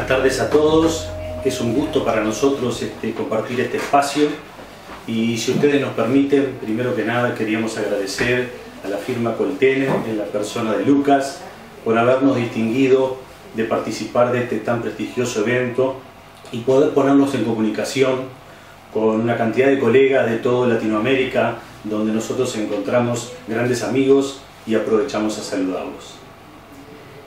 Buenas tardes a todos, es un gusto para nosotros compartir este espacio y si ustedes nos permiten, primero que nada queríamos agradecer a la firma Coltener en la persona de Lucas por habernos distinguido de participar de este tan prestigioso evento y poder ponernos en comunicación con una cantidad de colegas de toda Latinoamérica donde nosotros encontramos grandes amigos y aprovechamos a saludarlos.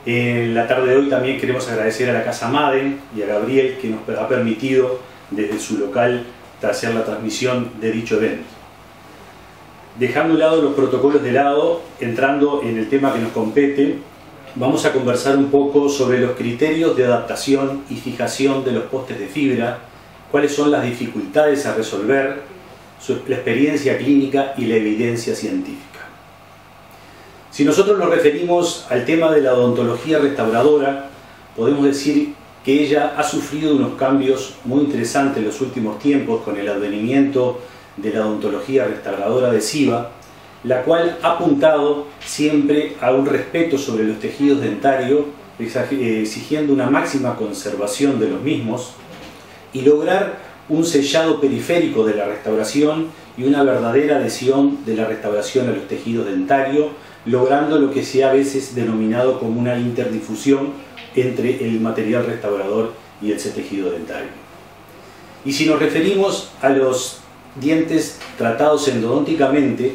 En la tarde de hoy también queremos agradecer a la Casa Madden y a Gabriel que nos ha permitido desde su local hacer la transmisión de dicho evento. Dejando a un lado los protocolos de lado, entrando en el tema que nos compete, vamos a conversar un poco sobre los criterios de adaptación y fijación de los postes de fibra, cuáles son las dificultades a resolver, la experiencia clínica y la evidencia científica. Si nosotros nos referimos al tema de la odontología restauradora, podemos decir que ella ha sufrido unos cambios muy interesantes en los últimos tiempos con el advenimiento de la odontología restauradora adhesiva, la cual ha apuntado siempre a un respeto sobre los tejidos dentarios, exigiendo una máxima conservación de los mismos y lograr un sellado periférico de la restauración y una verdadera adhesión de la restauración a los tejidos dentarios, logrando lo que se ha a veces denominado como una interdifusión entre el material restaurador y ese tejido dentario. Y si nos referimos a los dientes tratados endodónticamente,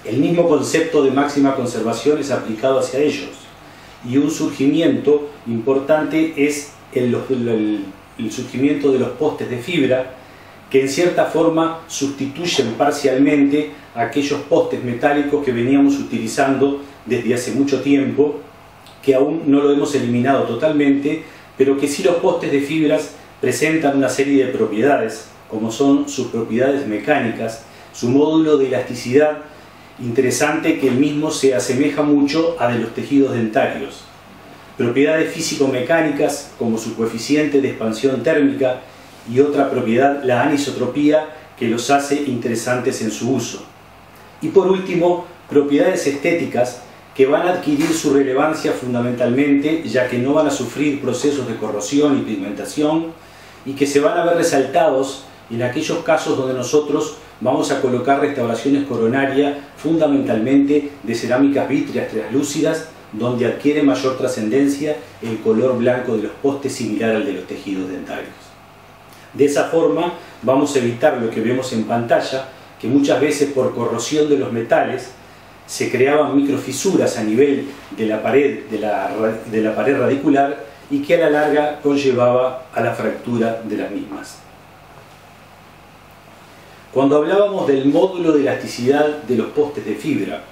el mismo concepto de máxima conservación es aplicado hacia ellos y un surgimiento importante es el surgimiento de los postes de fibra que en cierta forma sustituyen parcialmente a aquellos postes metálicos que veníamos utilizando desde hace mucho tiempo, que aún no lo hemos eliminado totalmente, pero que sí los postes de fibras presentan una serie de propiedades, como son sus propiedades mecánicas, su módulo de elasticidad, interesante que el mismo se asemeja mucho a de los tejidos dentarios, propiedades físico-mecánicas como su coeficiente de expansión térmica y otra propiedad, la anisotropía, que los hace interesantes en su uso. Y por último, propiedades estéticas que van a adquirir su relevancia fundamentalmente, ya que no van a sufrir procesos de corrosión y pigmentación, y que se van a ver resaltados en aquellos casos donde nosotros vamos a colocar restauraciones coronarias fundamentalmente de cerámicas vítreas translúcidas, donde adquiere mayor trascendencia el color blanco de los postes similar al de los tejidos dentarios. De esa forma vamos a evitar lo que vemos en pantalla, que muchas veces por corrosión de los metales se creaban microfisuras a nivel de la pared, de la pared radicular, y que a la larga conllevaba a la fractura de las mismas. Cuando hablábamos del módulo de elasticidad de los postes de fibra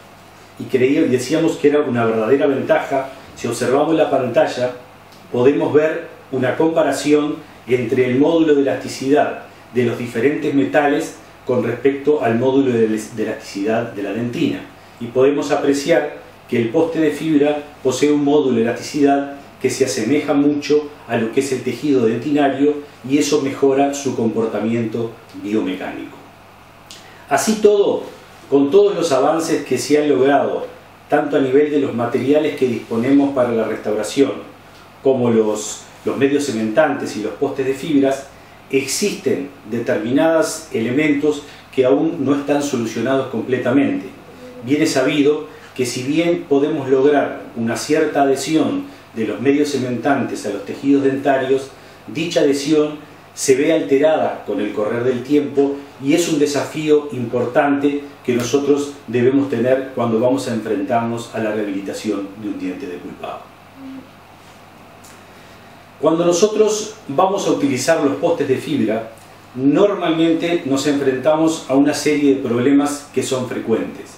y decíamos que era una verdadera ventaja, si observamos la pantalla podemos ver una comparación entre el módulo de elasticidad de los diferentes metales con respecto al módulo de elasticidad de la dentina, y podemos apreciar que el poste de fibra posee un módulo de elasticidad que se asemeja mucho a lo que es el tejido dentinario, y eso mejora su comportamiento biomecánico. Así todo, con todos los avances que se han logrado, tanto a nivel de los materiales que disponemos para la restauración, como los medios cementantes y los postes de fibras, existen determinados elementos que aún no están solucionados completamente. Bien es sabido que si bien podemos lograr una cierta adhesión de los medios cementantes a los tejidos dentarios, dicha adhesión se ve alterada con el correr del tiempo, y es un desafío importante que nosotros debemos tener cuando vamos a enfrentarnos a la rehabilitación de un diente depulpado. Cuando nosotros vamos a utilizar los postes de fibra, normalmente nos enfrentamos a una serie de problemas que son frecuentes.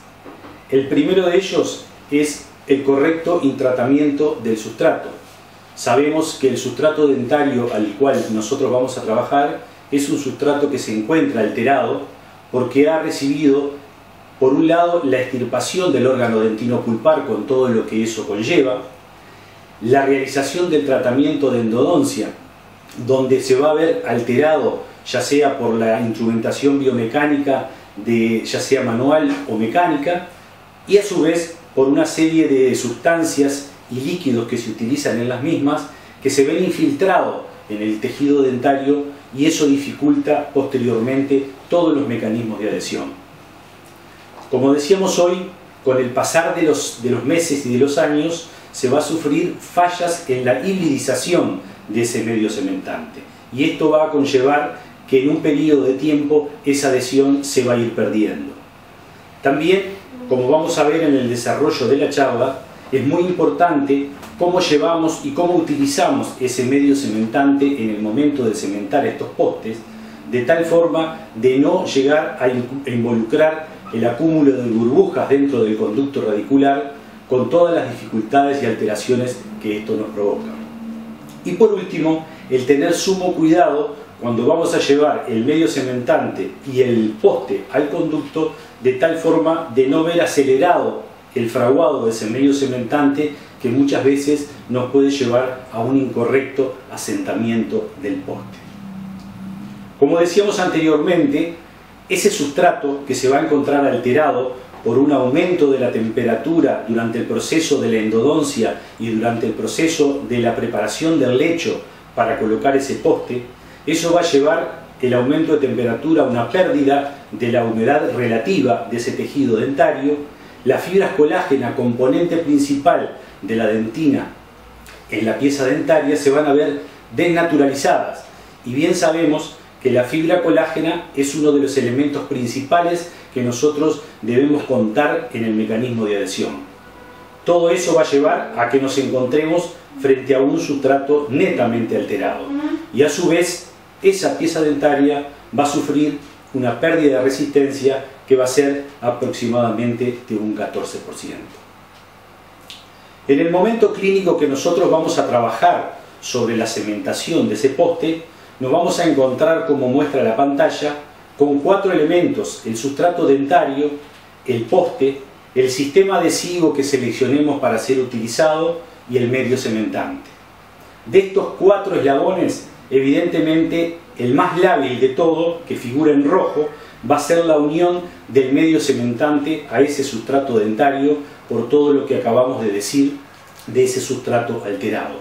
El primero de ellos es el correcto intratamiento del sustrato. Sabemos que el sustrato dentario al cual nosotros vamos a trabajar es un sustrato que se encuentra alterado porque ha recibido, por un lado, la extirpación del órgano dentino pulpar con todo lo que eso conlleva, la realización del tratamiento de endodoncia, donde se va a ver alterado ya sea por la instrumentación biomecánica, ya sea manual o mecánica, y a su vez por una serie de sustancias y líquidos que se utilizan en las mismas, que se ven infiltrados en el tejido dentario, y eso dificulta posteriormente todos los mecanismos de adhesión. Como decíamos hoy, con el pasar de los meses y de los años, se va a sufrir fallas en la hibridización de ese medio cementante, y esto va a conllevar que en un periodo de tiempo esa adhesión se va a ir perdiendo. También, como vamos a ver en el desarrollo de la charla, es muy importante cómo llevamos y cómo utilizamos ese medio cementante en el momento de cementar estos postes, de tal forma de no llegar a involucrar el acúmulo de burbujas dentro del conducto radicular, con todas las dificultades y alteraciones que esto nos provoca. Y por último, el tener sumo cuidado cuando vamos a llevar el medio cementante y el poste al conducto, de tal forma de no ver acelerado el fraguado de ese medio cementante, que muchas veces nos puede llevar a un incorrecto asentamiento del poste. Como decíamos anteriormente, ese sustrato que se va a encontrar alterado por un aumento de la temperatura durante el proceso de la endodoncia y durante el proceso de la preparación del lecho para colocar ese poste, eso va a llevar el aumento de temperatura a una pérdida de la humedad relativa de ese tejido dentario. Las fibras colágena, componente principal de la dentina en la pieza dentaria, se van a ver desnaturalizadas, y bien sabemos que la fibra colágena es uno de los elementos principales que nosotros debemos contar en el mecanismo de adhesión. Todo eso va a llevar a que nos encontremos frente a un sustrato netamente alterado, y a su vez esa pieza dentaria va a sufrir una pérdida de resistencia que va a ser aproximadamente de un 14%. En el momento clínico que nosotros vamos a trabajar sobre la cementación de ese poste, nos vamos a encontrar, como muestra la pantalla, con 4 elementos: el sustrato dentario, el poste, el sistema adhesivo que seleccionemos para ser utilizado y el medio cementante. De estos 4 eslabones, evidentemente el más lábil de todo, que figura en rojo, va a ser la unión del medio cementante a ese sustrato dentario por todo lo que acabamos de decir de ese sustrato alterado.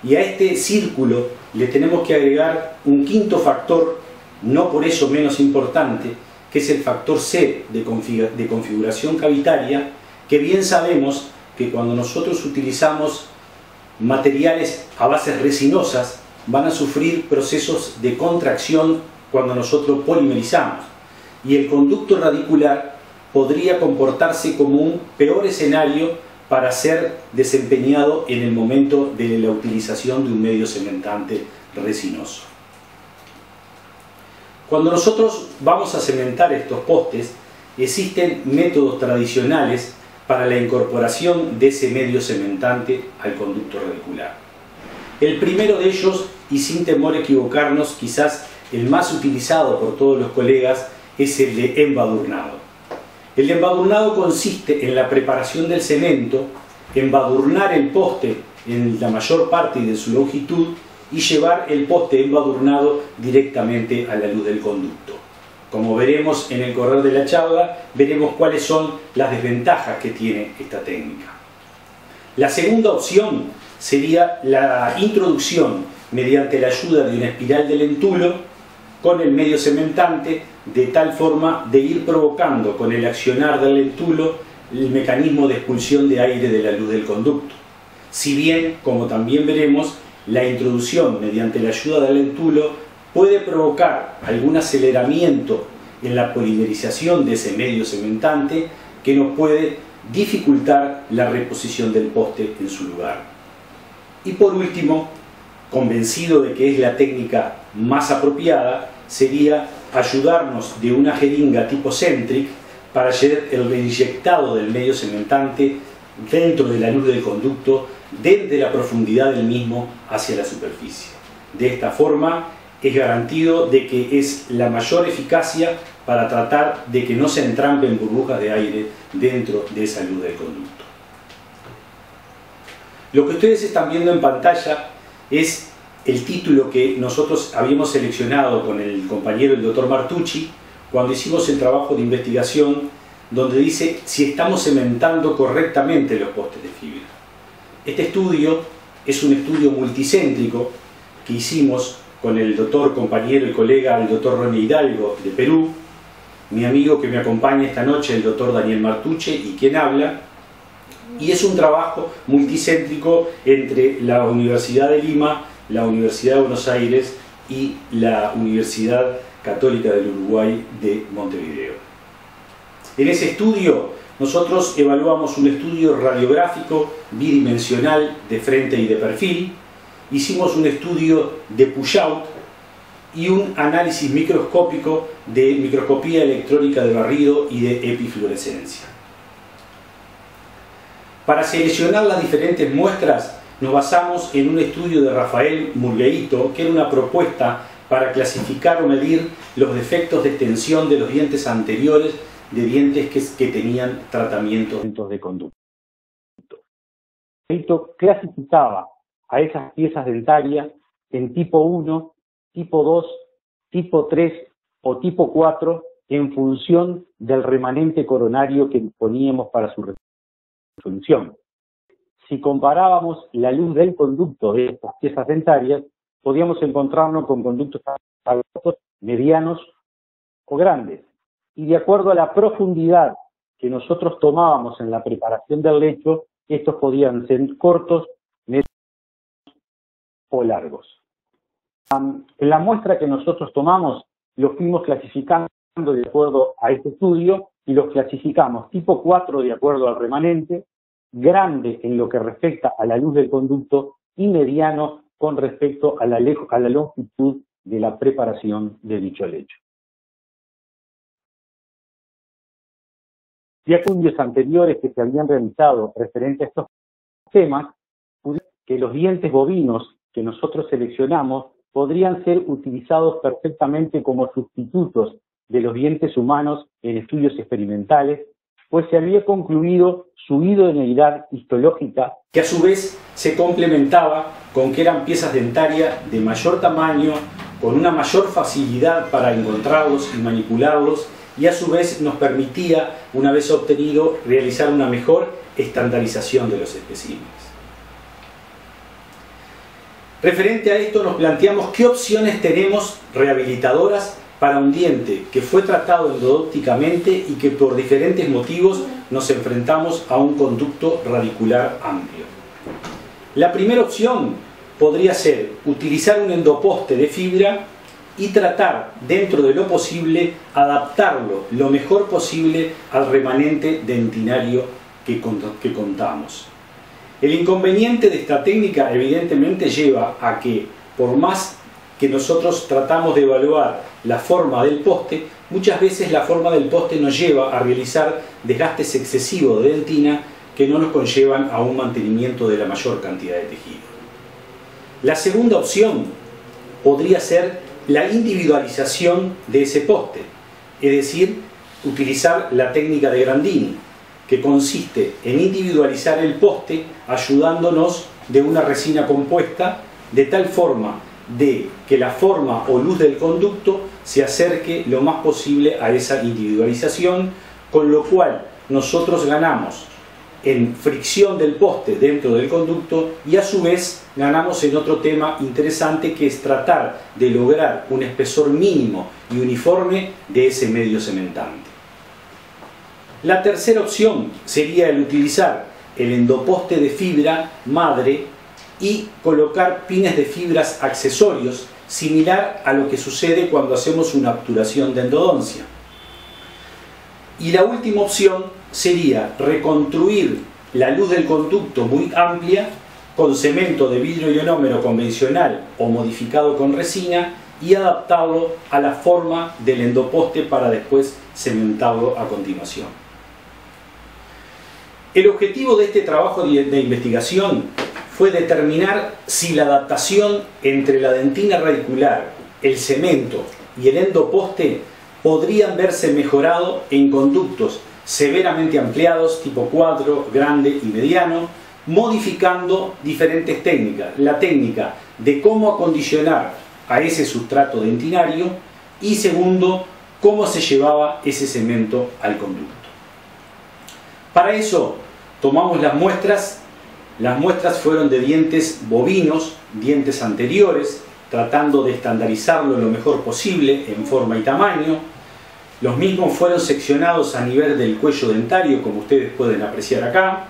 Y a este círculo le tenemos que agregar un quinto factor, no por eso menos importante, que es el factor C de configuración cavitaria, que bien sabemos que cuando nosotros utilizamos materiales a bases resinosas van a sufrir procesos de contracción cuando nosotros polimerizamos, y el conducto radicular podría comportarse como un peor escenario para ser desempeñado en el momento de la utilización de un medio cementante resinoso. Cuando nosotros vamos a cementar estos postes, existen métodos tradicionales para la incorporación de ese medio cementante al conducto radicular. El primero de ellos, y sin temor a equivocarnos, quizás el más utilizado por todos los colegas, es el de embadurnado. El embadurnado consiste en la preparación del cemento, embadurnar el poste en la mayor parte de su longitud y llevar el poste embadurnado directamente a la luz del conducto. Como veremos en el correr de la charla, veremos cuáles son las desventajas que tiene esta técnica. La segunda opción sería la introducción mediante la ayuda de una espiral de lentulo con el medio cementante, de tal forma de ir provocando con el accionar del lentulo el mecanismo de expulsión de aire de la luz del conducto. Si bien, como también veremos, la introducción mediante la ayuda del lentulo puede provocar algún aceleramiento en la polimerización de ese medio cementante que nos puede dificultar la reposición del poste en su lugar. Y por último, convencido de que es la técnica más apropiada, sería ayudarnos de una jeringa tipo Centric para hacer el reinyectado del medio cementante dentro de la luz del conducto, desde la profundidad del mismo hacia la superficie. De esta forma es garantido de que es la mayor eficacia para tratar de que no se entrampen burbujas de aire dentro de esa luz del conducto. Lo que ustedes están viendo en pantalla es el título que nosotros habíamos seleccionado con el compañero el doctor Martucci cuando hicimos el trabajo de investigación, donde dice si estamos cementando correctamente los postes de fibra. Este estudio es un estudio multicéntrico que hicimos con el doctor, compañero y colega, el doctor René Hidalgo de Perú, mi amigo que me acompaña esta noche, el doctor Daniel Martucci, y quien habla, y es un trabajo multicéntrico entre la Universidad de Lima, la Universidad de Buenos Aires y la Universidad Católica del Uruguay de Montevideo. En ese estudio nosotros evaluamos un estudio radiográfico bidimensional de frente y de perfil, hicimos un estudio de push-out y un análisis microscópico de microscopía electrónica de barrido y de epifluorescencia. Para seleccionar las diferentes muestras nos basamos en un estudio de Rafael Murgueito, que era una propuesta para clasificar o medir los defectos de extensión de los dientes anteriores de dientes que tenían tratamientos de conducto. Murgueito clasificaba a esas piezas dentarias en tipo 1, tipo 2, tipo 3 o tipo 4 en función del remanente coronario que poníamos para su resolución. Si comparábamos la luz del conducto de estas piezas dentarias, podíamos encontrarnos con conductos cortos, medianos o grandes. Y de acuerdo a la profundidad que nosotros tomábamos en la preparación del lecho, estos podían ser cortos, medianos o largos. En la muestra que nosotros tomamos, los fuimos clasificando de acuerdo a este estudio y los clasificamos tipo 4 de acuerdo al remanente, grande en lo que respecta a la luz del conducto y mediano con respecto a la longitud de la preparación de dicho lecho. De estudios anteriores que se habían realizado referente a estos temas, que los dientes bovinos que nosotros seleccionamos podrían ser utilizados perfectamente como sustitutos de los dientes humanos en estudios experimentales, pues se había concluido su idoneidad histológica, que a su vez se complementaba con que eran piezas dentarias de mayor tamaño, con una mayor facilidad para encontrarlos y manipularlos, y a su vez nos permitía, una vez obtenido, realizar una mejor estandarización de los especímenes. Referente a esto, nos planteamos qué opciones tenemos rehabilitadoras para un diente que fue tratado endodónticamente y que por diferentes motivos nos enfrentamos a un conducto radicular amplio. La primera opción podría ser utilizar un endoposte de fibra y tratar, dentro de lo posible, adaptarlo lo mejor posible al remanente dentinario que contamos. El inconveniente de esta técnica evidentemente lleva a que, por más que nosotros tratamos de evaluar la forma del poste, muchas veces la forma del poste nos lleva a realizar desgastes excesivos de dentina que no nos conllevan a un mantenimiento de la mayor cantidad de tejido. La segunda opción podría ser la individualización de ese poste, es decir, utilizar la técnica de Grandini, que consiste en individualizar el poste ayudándonos de una resina compuesta de tal forma de que la forma o luz del conducto se acerque lo más posible a esa individualización, con lo cual nosotros ganamos en fricción del poste dentro del conducto y a su vez ganamos en otro tema interesante, que es tratar de lograr un espesor mínimo y uniforme de ese medio cementante. La tercera opción sería el utilizar el endoposte de fibra madre y colocar pines de fibras accesorios, similar a lo que sucede cuando hacemos una obturación de endodoncia. Y la última opción sería reconstruir la luz del conducto muy amplia con cemento de vidrio ionómero convencional o modificado con resina y adaptarlo a la forma del endoposte para después cementarlo a continuación. El objetivo de este trabajo de investigación fue determinar si la adaptación entre la dentina radicular, el cemento y el endoposte podrían verse mejorado en conductos severamente ampliados, tipo 4, grande y mediano, modificando diferentes técnicas. La técnica de cómo acondicionar a ese sustrato dentinario y, segundo, cómo se llevaba ese cemento al conducto. Para eso tomamos las muestras. Las muestras fueron de dientes bovinos, dientes anteriores, tratando de estandarizarlo lo mejor posible en forma y tamaño. Los mismos fueron seccionados a nivel del cuello dentario, como ustedes pueden apreciar acá.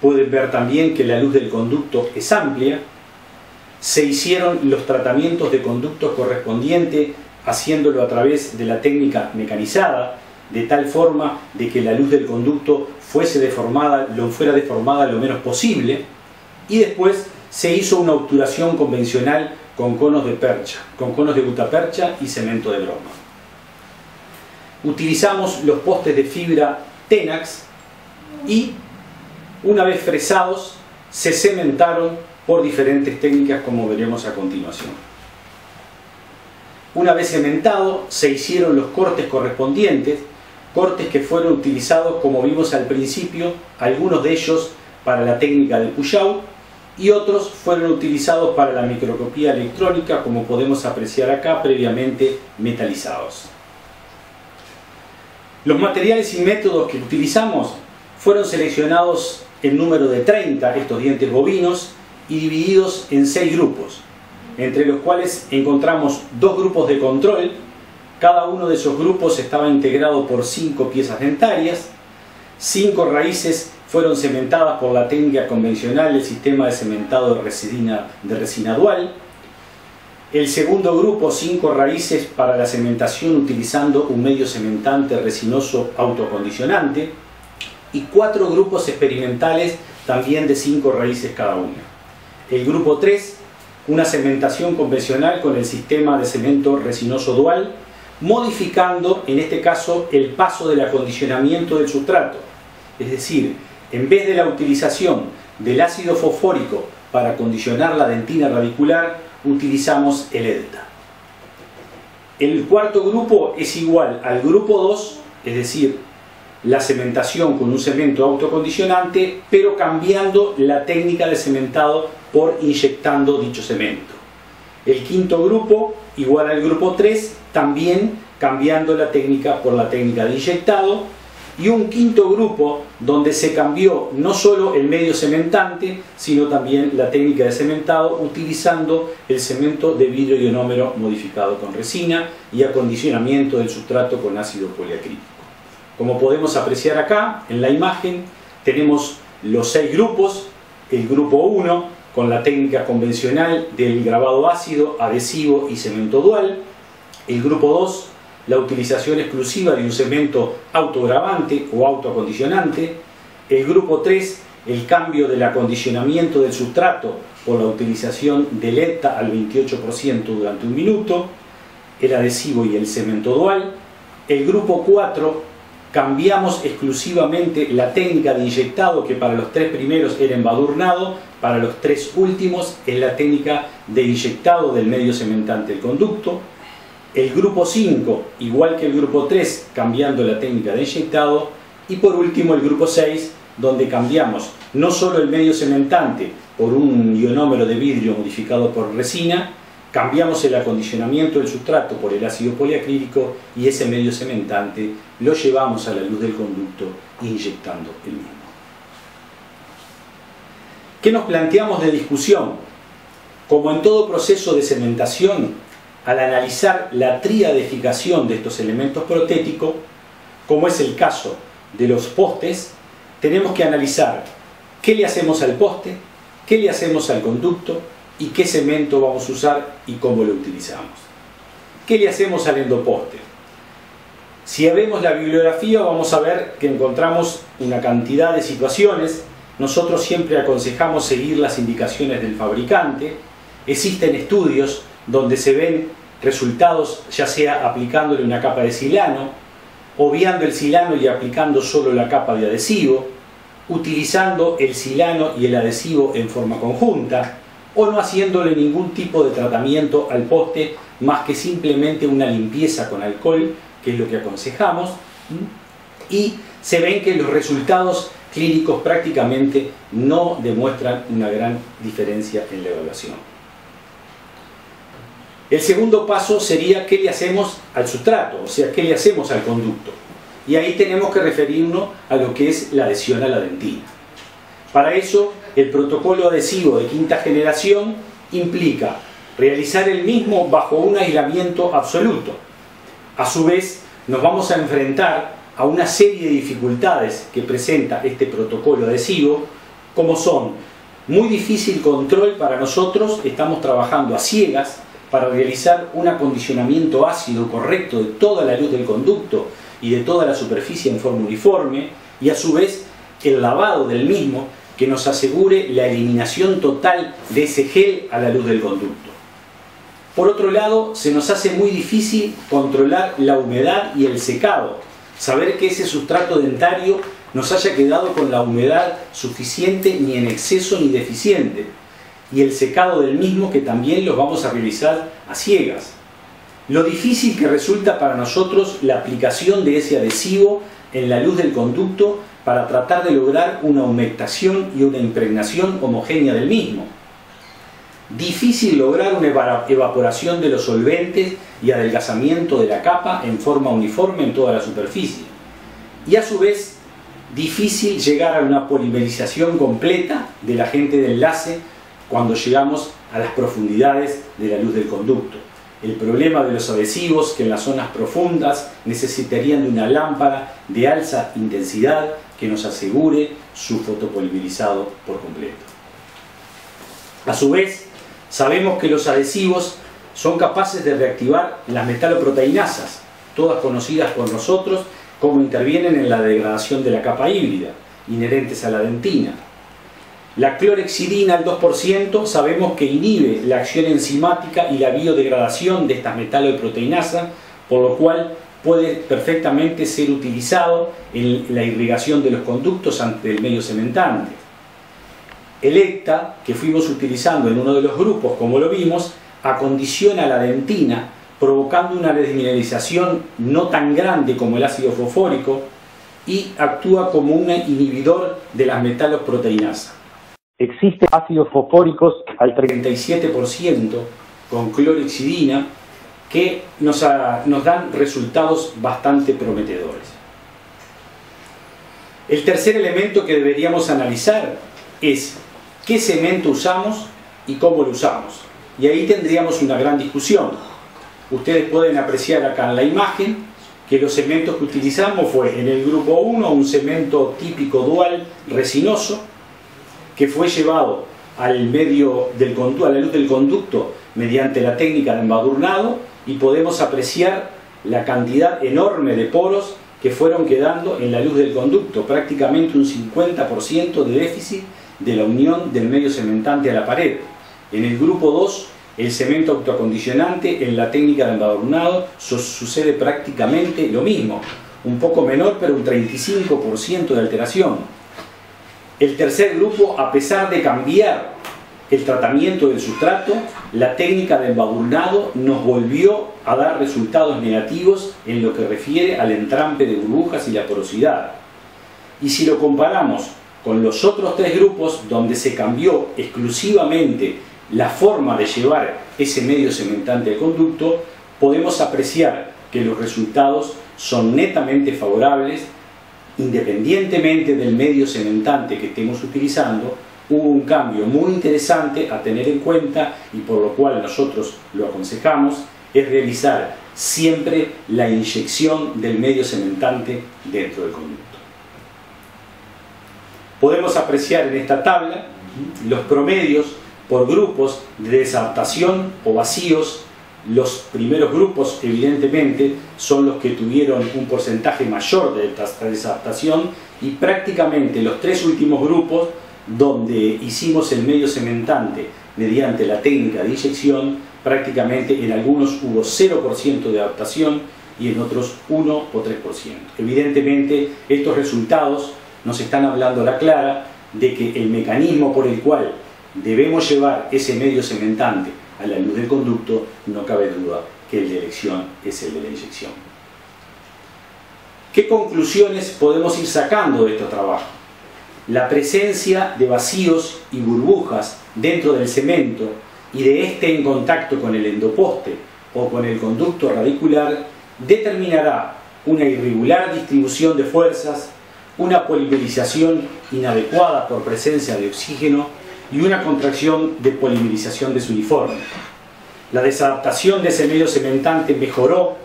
Pueden ver también que la luz del conducto es amplia. Se hicieron los tratamientos de conductos correspondientes, haciéndolo a través de la técnica mecanizada, de tal forma de que la luz del conducto fuera deformada lo menos posible, y después se hizo una obturación convencional con conos de percha, con conos de gutapercha y cemento de broma. Utilizamos los postes de fibra Tenax y, una vez fresados, se cementaron por diferentes técnicas, como veremos a continuación. Una vez cementado, se hicieron los cortes correspondientes, cortes que fueron utilizados, como vimos al principio, algunos de ellos para la técnica de Pujau y otros fueron utilizados para la microscopía electrónica, como podemos apreciar acá, previamente metalizados. Los materiales y métodos que utilizamos fueron seleccionados en número de 30, estos dientes bovinos, y divididos en 6 grupos, entre los cuales encontramos 2 grupos de control. Cada uno de esos grupos estaba integrado por 5 piezas dentarias. 5 raíces fueron cementadas por la técnica convencional del sistema de cementado de resina dual. El segundo grupo, 5 raíces para la cementación utilizando un medio cementante resinoso autocondicionante. Y 4 grupos experimentales también de 5 raíces cada una. El grupo 3, una cementación convencional con el sistema de cemento resinoso dual, modificando en este caso el paso del acondicionamiento del sustrato, es decir, en vez de la utilización del ácido fosfórico para acondicionar la dentina radicular, utilizamos el EDTA. El cuarto grupo es igual al grupo 2, es decir, la cementación con un cemento autocondicionante, pero cambiando la técnica de cementado por inyectando dicho cemento. El quinto grupo igual al grupo 3, también cambiando la técnica por la técnica de inyectado, y un quinto grupo donde se cambió no solo el medio cementante, sino también la técnica de cementado, utilizando el cemento de vidrio ionómero modificado con resina y acondicionamiento del sustrato con ácido poliacrílico. Como podemos apreciar acá en la imagen, tenemos los 6 grupos. El grupo 1 con la técnica convencional del grabado ácido, adhesivo y cemento dual. El grupo 2, la utilización exclusiva de un cemento autogravante o autoacondicionante. El grupo 3, el cambio del acondicionamiento del sustrato por la utilización del ETA al 28% durante 1 minuto. El adhesivo y el cemento dual. El grupo 4, cambiamos exclusivamente la técnica de inyectado, que para los 3 primeros era embadurnado, para los 3 últimos es la técnica de inyectado del medio cementante del conducto. El grupo 5, igual que el grupo 3, cambiando la técnica de inyectado. Y por último el grupo 6, donde cambiamos no solo el medio cementante por un ionómero de vidrio modificado por resina, cambiamos el acondicionamiento del sustrato por el ácido poliacrílico y ese medio cementante lo llevamos a la luz del conducto inyectando el mismo. ¿Qué nos planteamos de discusión? Como en todo proceso de cementación, al analizar la triadificación de estos elementos protéticos, como es el caso de los postes, tenemos que analizar qué le hacemos al poste, qué le hacemos al conducto y qué cemento vamos a usar y cómo lo utilizamos. ¿Qué le hacemos al endoposte? Si vemos la bibliografía vamos a ver que encontramos una cantidad de situaciones. Nosotros siempre aconsejamos seguir las indicaciones del fabricante. Existen estudios donde se ven resultados ya sea aplicándole una capa de silano, obviando el silano y aplicando solo la capa de adhesivo, utilizando el silano y el adhesivo en forma conjunta, o no haciéndole ningún tipo de tratamiento al poste más que simplemente una limpieza con alcohol, que es lo que aconsejamos, y se ven que los resultados clínicos prácticamente no demuestran una gran diferencia en la evaluación. El segundo paso sería qué le hacemos al sustrato, o sea, qué le hacemos al conducto. Y ahí tenemos que referirnos a lo que es la adhesión a la dentina. Para eso, el protocolo adhesivo de 5ª generación implica realizar el mismo bajo un aislamiento absoluto. A su vez, nos vamos a enfrentar a una serie de dificultades que presenta este protocolo adhesivo, como son muy difícil control para nosotros, estamos trabajando a ciegas para realizar un acondicionamiento ácido correcto de toda la luz del conducto y de toda la superficie en forma uniforme, y a su vez el lavado del mismo que nos asegure la eliminación total de ese gel a la luz del conducto. Por otro lado, se nos hace muy difícil controlar la humedad y el secado, saber que ese sustrato dentario nos haya quedado con la humedad suficiente, ni en exceso ni deficiente, y el secado del mismo, que también lo vamos a realizar a ciegas. Lo difícil que resulta para nosotros la aplicación de ese adhesivo en la luz del conducto para tratar de lograr una humectación y una impregnación homogénea del mismo. Difícil lograr una evaporación de los solventes y adelgazamiento de la capa en forma uniforme en toda la superficie. Y a su vez, difícil llegar a una polimerización completa del agente de enlace cuando llegamos a las profundidades de la luz del conducto. El problema de los adhesivos, que en las zonas profundas necesitarían de una lámpara de alta intensidad que nos asegure su fotopolimerizado por completo. A su vez, sabemos que los adhesivos son capaces de reactivar las metaloproteinasas, todas conocidas por nosotros como intervienen en la degradación de la capa híbrida, inherentes a la dentina. La clorhexidina al 2% sabemos que inhibe la acción enzimática y la biodegradación de estas metaloproteinasas, por lo cual puede perfectamente ser utilizado en la irrigación de los conductos ante el medio cementante. El ETA, que fuimos utilizando en uno de los grupos, como lo vimos, acondiciona la dentina, provocando una desmineralización no tan grande como el ácido fosfórico, y actúa como un inhibidor de las metaloproteinasas. Existen ácidos fosfóricos al 37% con clorhexidina, que nos dan resultados bastante prometedores. El tercer elemento que deberíamos analizar es qué cemento usamos y cómo lo usamos. Y ahí tendríamos una gran discusión. Ustedes pueden apreciar acá en la imagen que los cementos que utilizamos fue en el grupo 1 un cemento típico dual resinoso que fue llevado al medio a la luz del conducto mediante la técnica de embadurnado, y podemos apreciar la cantidad enorme de poros que fueron quedando en la luz del conducto, prácticamente un 50% de déficit de la unión del medio cementante a la pared. En el grupo 2, el cemento autoacondicionante, en la técnica de embadurnado sucede prácticamente lo mismo, un poco menor, pero un 35% de alteración. El tercer grupo, a pesar de cambiar el tratamiento del sustrato, la técnica de embadurnado nos volvió a dar resultados negativos en lo que refiere al entrampe de burbujas y la porosidad. Y si lo comparamos con los otros tres grupos, donde se cambió exclusivamente la forma de llevar ese medio cementante al conducto, podemos apreciar que los resultados son netamente favorables. Independientemente del medio cementante que estemos utilizando, hubo un cambio muy interesante a tener en cuenta, y por lo cual nosotros lo aconsejamos, es realizar siempre la inyección del medio cementante dentro del conducto. Podemos apreciar en esta tabla los promedios por grupos de desadaptación o vacíos. Los primeros grupos, evidentemente, son los que tuvieron un porcentaje mayor de desadaptación, y prácticamente los tres últimos grupos, donde hicimos el medio cementante mediante la técnica de inyección, prácticamente en algunos hubo 0% de adaptación y en otros 1 o 3%. Evidentemente, estos resultados nos están hablando a la clara de que el mecanismo por el cual debemos llevar ese medio cementante a la luz del conducto, no cabe duda que el de elección es el de la inyección. ¿Qué conclusiones podemos ir sacando de estos trabajos? La presencia de vacíos y burbujas dentro del cemento y de este en contacto con el endoposte o con el conducto radicular determinará una irregular distribución de fuerzas, una polimerización inadecuada por presencia de oxígeno y una contracción de polimerización desuniforme. La desadaptación de ese medio cementante mejoró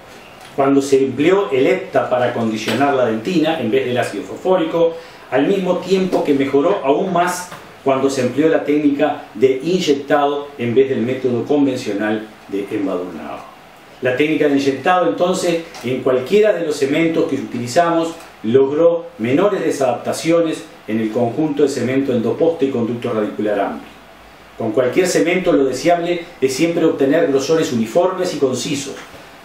cuando se empleó el hepta para acondicionar la dentina en vez del ácido fosfórico, al mismo tiempo que mejoró aún más cuando se empleó la técnica de inyectado en vez del método convencional de embadurnado. La técnica de inyectado, entonces, en cualquiera de los cementos que utilizamos, logró menores desadaptaciones en el conjunto de cemento endoposte y conducto radicular amplio. Con cualquier cemento, lo deseable es siempre obtener grosores uniformes y concisos,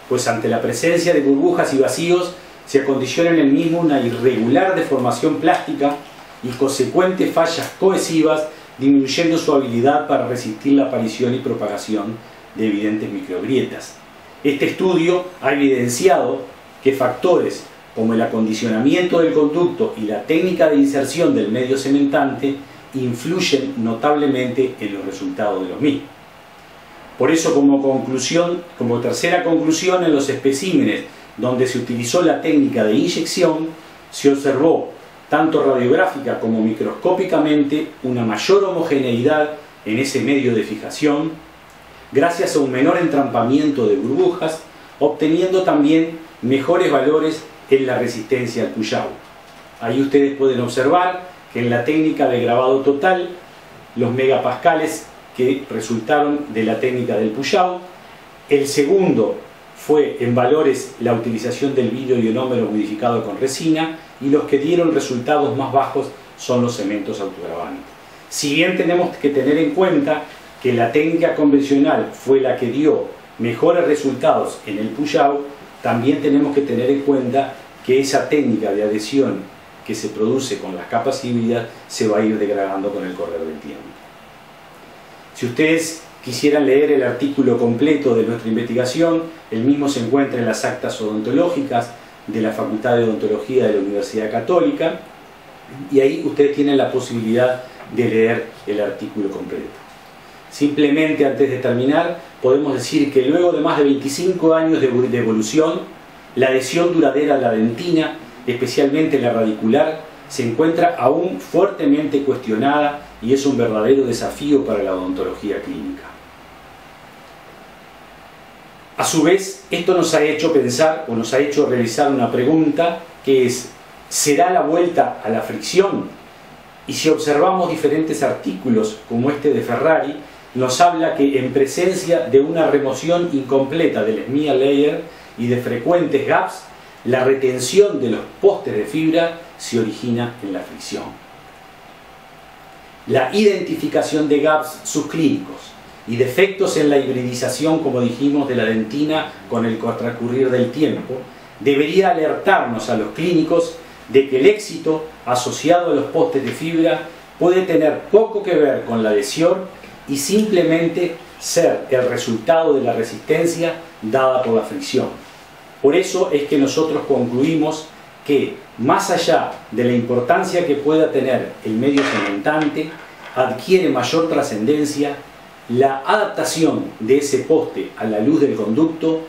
pues ante la presencia de burbujas y vacíos se acondiciona en el mismo una irregular deformación plástica y consecuentes fallas cohesivas, disminuyendo su habilidad para resistir la aparición y propagación de evidentes microgrietas. Este estudio ha evidenciado que factores como el acondicionamiento del conducto y la técnica de inserción del medio cementante influyen notablemente en los resultados de los mismos. Por eso, como tercera conclusión, en los especímenes donde se utilizó la técnica de inyección, se observó, tanto radiográfica como microscópicamente, una mayor homogeneidad en ese medio de fijación, gracias a un menor entrampamiento de burbujas, obteniendo también mejores valores en la resistencia al push-out. Ahí ustedes pueden observar que en la técnica de grabado total, los megapascales que resultaron de la técnica del push-out, el segundo fue en valores la utilización del vidrio ionómero modificado con resina, y los que dieron resultados más bajos son los cementos autogravantes. Si bien tenemos que tener en cuenta que la técnica convencional fue la que dio mejores resultados en el push-out, también tenemos que tener en cuenta que esa técnica de adhesión que se produce con las capas híbridas se va a ir degradando con el correr del tiempo. Si ustedes quisieran leer el artículo completo de nuestra investigación, el mismo se encuentra en las actas odontológicas de la Facultad de Odontología de la Universidad Católica, y ahí ustedes tienen la posibilidad de leer el artículo completo. Simplemente, antes de terminar, podemos decir que luego de más de 25 años de evolución, la adhesión duradera a la dentina, especialmente la radicular, se encuentra aún fuertemente cuestionada y es un verdadero desafío para la odontología clínica. A su vez, esto nos ha hecho pensar o nos ha hecho realizar una pregunta que es: ¿será la vuelta a la fricción? Y si observamos diferentes artículos como este de Ferrari, nos habla que en presencia de una remoción incompleta del smear layer y de frecuentes gaps, la retención de los postes de fibra se origina en la fricción. La identificación de gaps subclínicos y defectos en la hibridización, como dijimos, de la dentina con el transcurrir del tiempo, debería alertarnos a los clínicos de que el éxito asociado a los postes de fibra puede tener poco que ver con la adhesión y simplemente ser el resultado de la resistencia dada por la fricción. Por eso es que nosotros concluimos que, más allá de la importancia que pueda tener el medio cementante, adquiere mayor trascendencia la adaptación de ese poste a la luz del conducto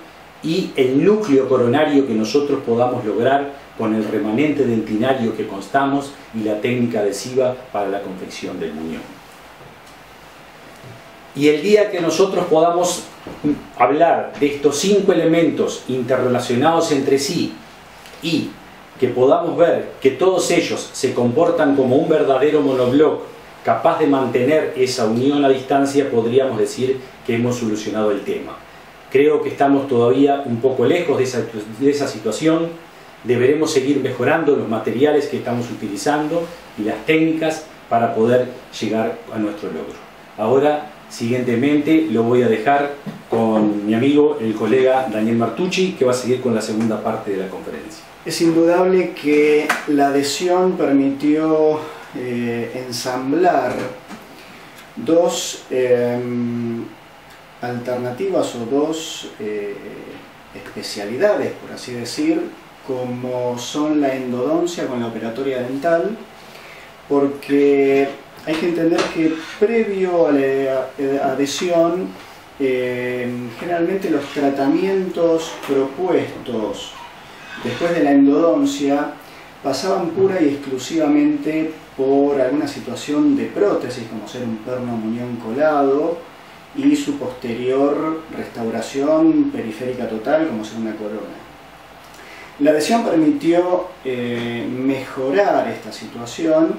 y el núcleo coronario que nosotros podamos lograr con el remanente dentinario que constamos y la técnica adhesiva para la confección del muñón. Y el día que nosotros podamos hablar de estos 5 elementos interrelacionados entre sí y que podamos ver que todos ellos se comportan como un verdadero monobloc capaz de mantener esa unión a distancia, podríamos decir que hemos solucionado el tema. Creo que estamos todavía un poco lejos de esa situación. Deberemos seguir mejorando los materiales que estamos utilizando y las técnicas para poder llegar a nuestro logro. Ahora, siguientemente, lo voy a dejar con mi amigo, el colega Daniel Martucci, que va a seguir con la segunda parte de la conferencia. Es indudable que la adhesión permitió ensamblar dos alternativas o dos especialidades, por así decir, como son la endodoncia con la operatoria dental, porque hay que entender que previo a la adhesión, generalmente los tratamientos propuestos después de la endodoncia pasaban pura y exclusivamente por alguna situación de prótesis, como ser un perno muñón colado, y su posterior restauración periférica total, como ser una corona. La adhesión permitió mejorar esta situación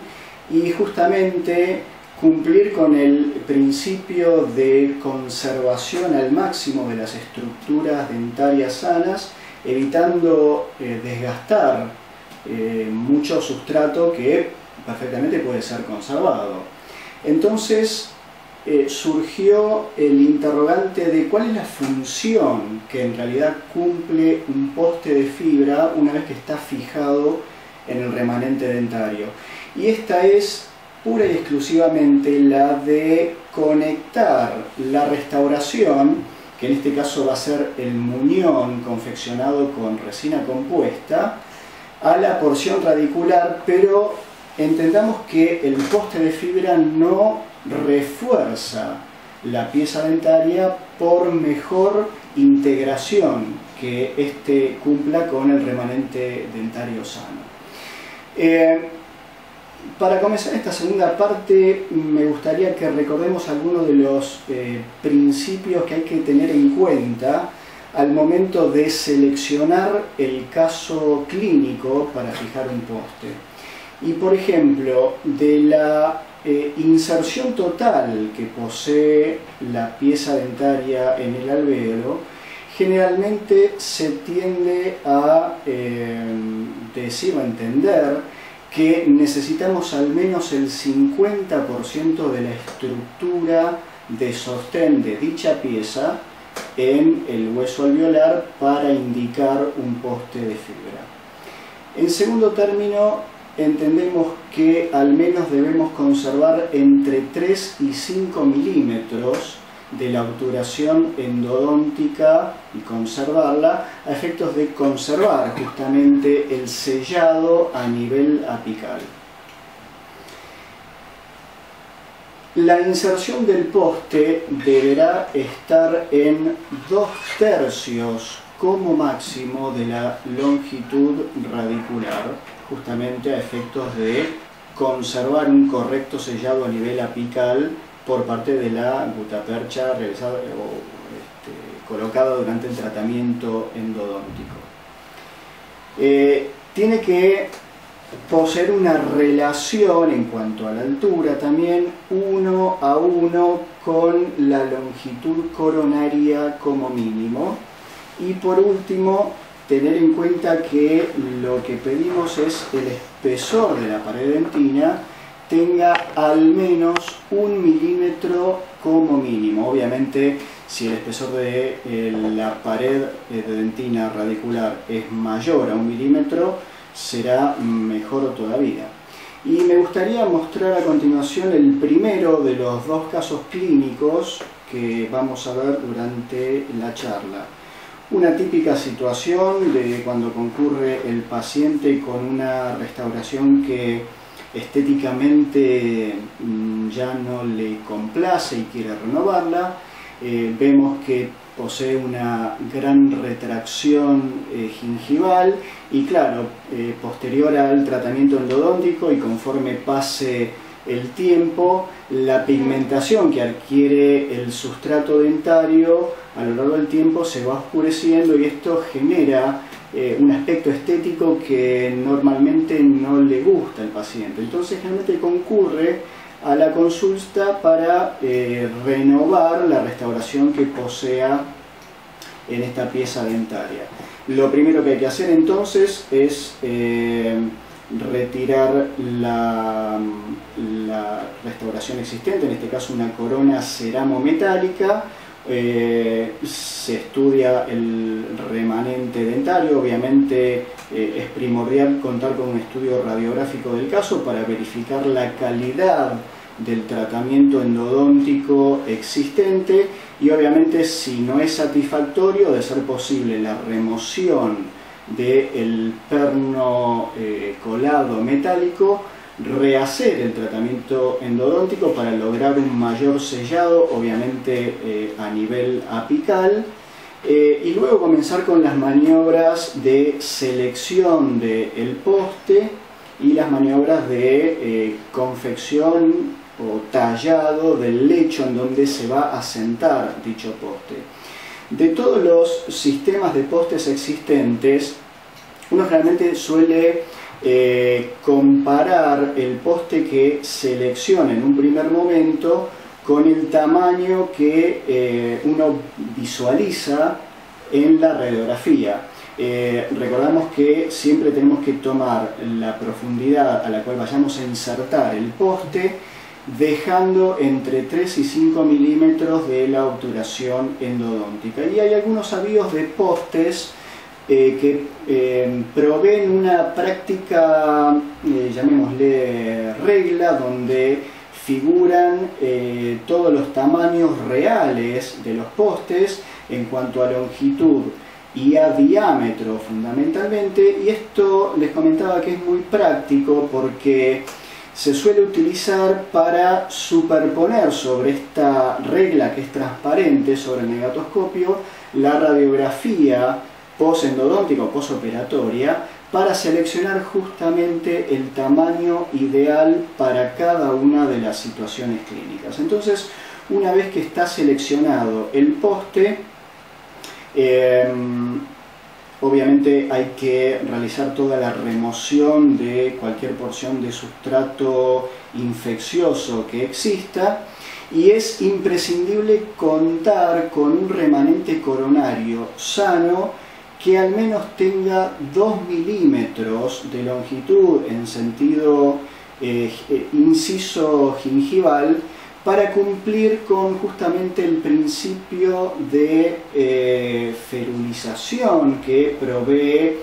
y justamente cumplir con el principio de conservación al máximo de las estructuras dentarias sanas, evitando desgastar mucho sustrato que perfectamente puede ser conservado. Entonces surgió el interrogante de cuál es la función que en realidad cumple un poste de fibra una vez que está fijado en el remanente dentario. Y esta es pura y exclusivamente la de conectar la restauración, que en este caso va a ser el muñón confeccionado con resina compuesta, a la porción radicular, pero entendamos que el poste de fibra no refuerza la pieza dentaria por mejor integración que éste cumpla con el remanente dentario sano. Para comenzar esta segunda parte, me gustaría que recordemos algunos de los principios que hay que tener en cuenta al momento de seleccionar el caso clínico para fijar un poste. Y por ejemplo, de la inserción total que posee la pieza dentaria en el alvéolo, generalmente se tiende a decir o entender que necesitamos al menos el 50% de la estructura de sostén de dicha pieza en el hueso alveolar para indicar un poste de fibra. En segundo término, entendemos que al menos debemos conservar entre 3 y 5 milímetros de la obturación endodóntica y conservarla a efectos de conservar justamente el sellado a nivel apical. La inserción del poste deberá estar en 2/3 como máximo de la longitud radicular, justamente a efectos de conservar un correcto sellado a nivel apical por parte de la gutapercha realizada colocada durante el tratamiento endodóntico. Tiene que poseer una relación en cuanto a la altura también 1 a 1 con la longitud coronaria como mínimo. Y por último, tener en cuenta que lo que pedimos es el espesor de la pared dentina tenga al menos 1 milímetro como mínimo. Obviamente, si el espesor de la pared dentina radicular es mayor a 1 milímetro, será mejor todavía. Y me gustaría mostrar a continuación el primero de los 2 casos clínicos que vamos a ver durante la charla. Una típica situación de cuando concurre el paciente con una restauración que estéticamente ya no le complace y quiere renovarla. Vemos que posee una gran retracción gingival y claro, posterior al tratamiento endodóntico y conforme pase el tiempo, la pigmentación que adquiere el sustrato dentario a lo largo del tiempo se va oscureciendo y esto genera un aspecto estético que normalmente no le gusta al paciente. Entonces realmente concurre a la consulta para renovar la restauración que posea en esta pieza dentaria. Lo primero que hay que hacer entonces es retirar la restauración existente, en este caso una corona ceramo-metálica. Se estudia el remanente dentario. Obviamente es primordial contar con un estudio radiográfico del caso para verificar la calidad del tratamiento endodóntico existente y obviamente si no es satisfactorio, de ser posible la remoción del perno colado metálico, rehacer el tratamiento endodóntico para lograr un mayor sellado, obviamente a nivel apical, y luego comenzar con las maniobras de selección del poste y las maniobras de confección o tallado del lecho en donde se va a sentar dicho poste. De todos los sistemas de postes existentes, uno realmente suele comparar el poste que selecciona en un primer momento con el tamaño que uno visualiza en la radiografía. Recordamos que siempre tenemos que tomar la profundidad a la cual vayamos a insertar el poste, dejando entre 3 y 5 milímetros de la obturación endodóntica. Y hay algunos avíos de postes que proveen una práctica, llamémosle regla, donde figuran todos los tamaños reales de los postes en cuanto a longitud y a diámetro fundamentalmente, y esto les comentaba que es muy práctico porque se suele utilizar para superponer sobre esta regla que es transparente sobre el negatoscopio la radiografía posendodóntica o posoperatoria para seleccionar justamente el tamaño ideal para cada una de las situaciones clínicas. Entonces, una vez que está seleccionado el poste, obviamente hay que realizar toda la remoción de cualquier porción de sustrato infeccioso que exista y es imprescindible contar con un remanente coronario sano que al menos tenga 2 milímetros de longitud en sentido inciso gingival para cumplir con justamente el principio de ferulización que provee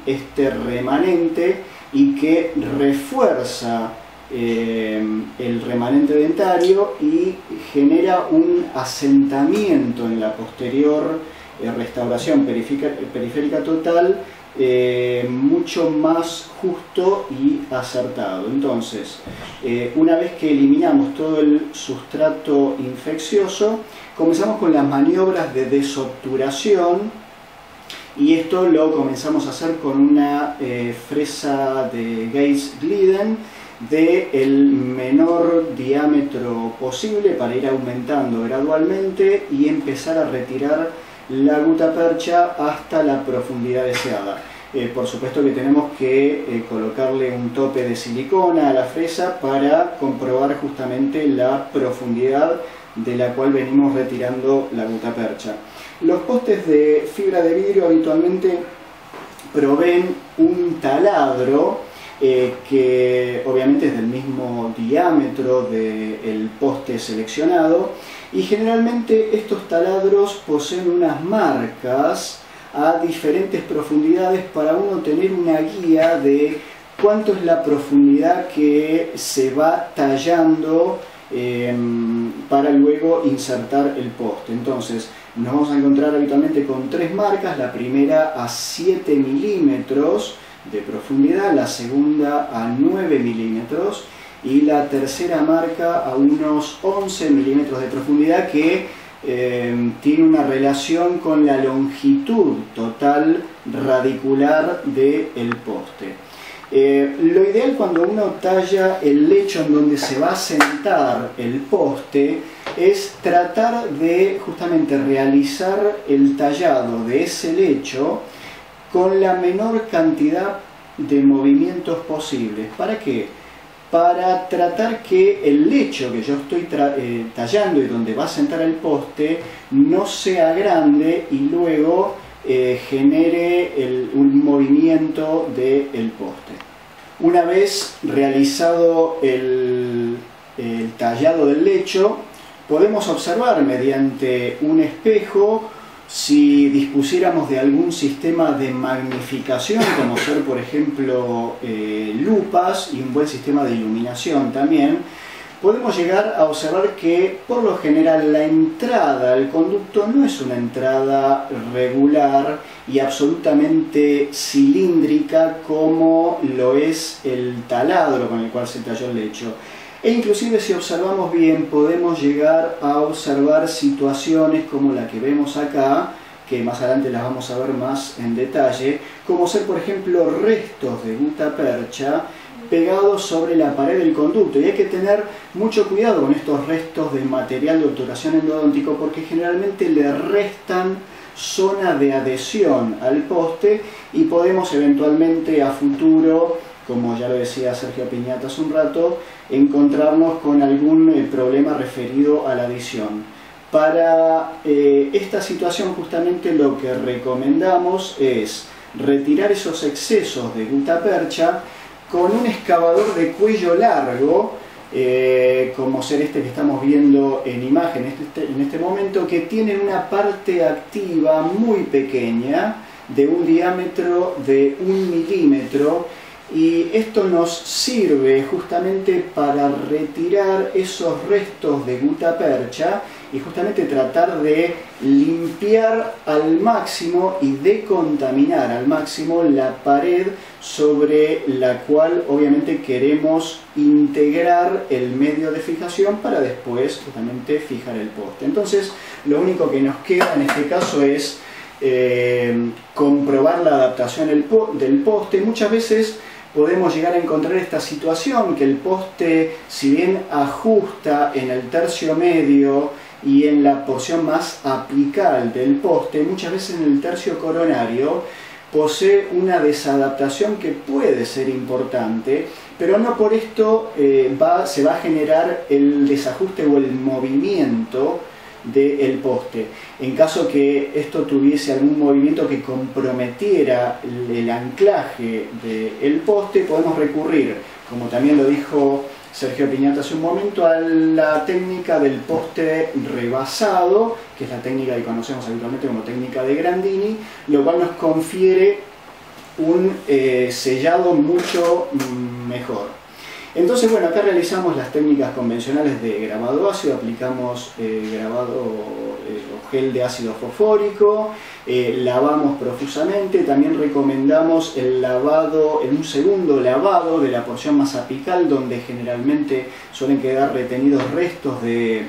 este remanente y que refuerza el remanente dentario y genera un asentamiento en la posterior restauración periférica total mucho más justo y acertado. Entonces, una vez que eliminamos todo el sustrato infeccioso, comenzamos con las maniobras de desobturación, y esto lo comenzamos a hacer con una fresa de Gates-Glidden del menor diámetro posible para ir aumentando gradualmente y empezar a retirar la gutapercha hasta la profundidad deseada. Por supuesto que tenemos que colocarle un tope de silicona a la fresa para comprobar justamente la profundidad de la cual venimos retirando la gutapercha. Los postes de fibra de vidrio habitualmente proveen un taladro que obviamente es del mismo diámetro del poste seleccionado, y generalmente estos taladros poseen unas marcas a diferentes profundidades para uno tener una guía de cuánto es la profundidad que se va tallando para luego insertar el poste. Entonces nos vamos a encontrar habitualmente con tres marcas: la primera a 7 milímetros de profundidad, la segunda a 9 milímetros y la tercera marca a unos 11 milímetros de profundidad, que tiene una relación con la longitud total radicular del poste. Lo ideal cuando uno talla el lecho en donde se va a sentar el poste es tratar de justamente realizar el tallado de ese lecho con la menor cantidad de movimientos posibles. ¿Para qué? Para tratar que el lecho que yo estoy tallando y donde va a sentar el poste no sea grande y luego genere un movimiento del poste. Una vez realizado el tallado del lecho, podemos observar mediante un espejo, si dispusiéramos de algún sistema de magnificación, como ser por ejemplo lupas y un buen sistema de iluminación también, podemos llegar a observar que por lo general la entrada al conducto no es una entrada regular y absolutamente cilíndrica como lo es el taladro con el cual se talló el lecho. E inclusive si observamos bien podemos llegar a observar situaciones como la que vemos acá, que más adelante las vamos a ver más en detalle, como ser por ejemplo restos de gutapercha pegados sobre la pared del conducto. Y hay que tener mucho cuidado con estos restos de material de obturación endodóntico, porque generalmente le restan zona de adhesión al poste y podemos eventualmente a futuro, como ya lo decía Sergio Piñata hace un rato, encontrarnos con algún problema referido a la adhesión. Para esta situación justamente lo que recomendamos es retirar esos excesos de gutapercha con un excavador de cuello largo, como ser este que estamos viendo en imagen en este momento, que tiene una parte activa muy pequeña de un diámetro de 1 milímetro, y esto nos sirve justamente para retirar esos restos de gutapercha y justamente tratar de limpiar al máximo y decontaminar al máximo la pared sobre la cual obviamente queremos integrar el medio de fijación para después justamente fijar el poste. Entonces lo único que nos queda en este caso es comprobar la adaptación del poste. Muchas veces podemos llegar a encontrar esta situación, que el poste, si bien ajusta en el tercio medio y en la porción más apical del poste, muchas veces en el tercio coronario posee una desadaptación que puede ser importante, pero no por esto se va a generar el desajuste o el movimiento del poste. En caso que esto tuviese algún movimiento que comprometiera el anclaje del poste, podemos recurrir, como también lo dijo Sergio Piñata hace un momento, a la técnica del poste rebasado, que es la técnica que conocemos habitualmente como técnica de Grandini, lo cual nos confiere un sellado mucho mejor. Entonces, bueno, acá realizamos las técnicas convencionales de grabado ácido, aplicamos grabado o gel de ácido fosfórico, lavamos profusamente, también recomendamos el lavado, un segundo lavado de la porción más apical, donde generalmente suelen quedar retenidos restos de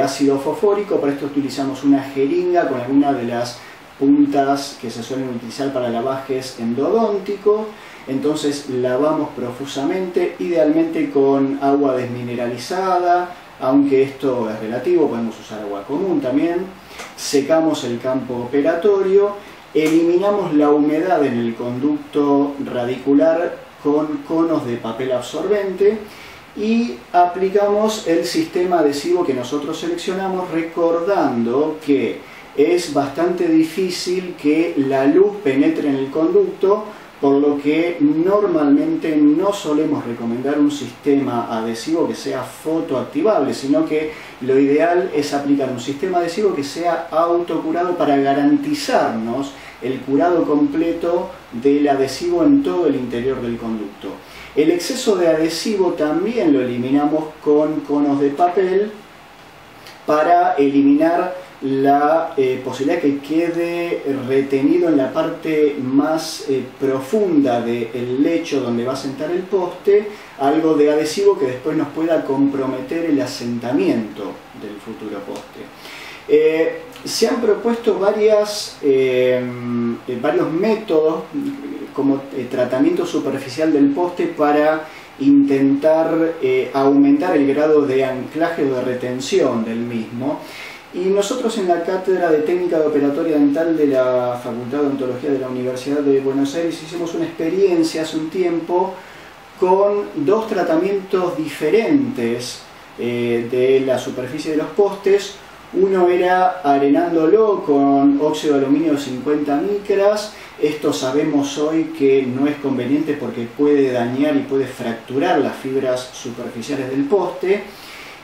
ácido fosfórico. Para esto utilizamos una jeringa con alguna de las puntas que se suelen utilizar para lavajes endodónticos. Entonces lavamos profusamente, idealmente con agua desmineralizada, aunque esto es relativo, podemos usar agua común también. Secamos el campo operatorio, eliminamos la humedad en el conducto radicular con conos de papel absorbente y aplicamos el sistema adhesivo que nosotros seleccionamos, recordando que es bastante difícil que la luz penetre en el conducto, por lo que normalmente no solemos recomendar un sistema adhesivo que sea fotoactivable, sino que lo ideal es aplicar un sistema adhesivo que sea autocurado para garantizarnos el curado completo del adhesivo en todo el interior del conducto. El exceso de adhesivo también lo eliminamos con conos de papel para eliminar la posibilidad que quede retenido en la parte más profunda del lecho donde va a sentar el poste algo de adhesivo que después nos pueda comprometer el asentamiento del futuro poste. Se han propuesto varios métodos como tratamiento superficial del poste para intentar aumentar el grado de anclaje o de retención del mismo. Y nosotros en la Cátedra de Técnica de Operatoria Dental de la Facultad de Odontología de la Universidad de Buenos Aires hicimos una experiencia hace un tiempo con dos tratamientos diferentes de la superficie de los postes. Uno era arenándolo con óxido de aluminio 50 micras. Esto sabemos hoy que no es conveniente porque puede dañar y puede fracturar las fibras superficiales del poste.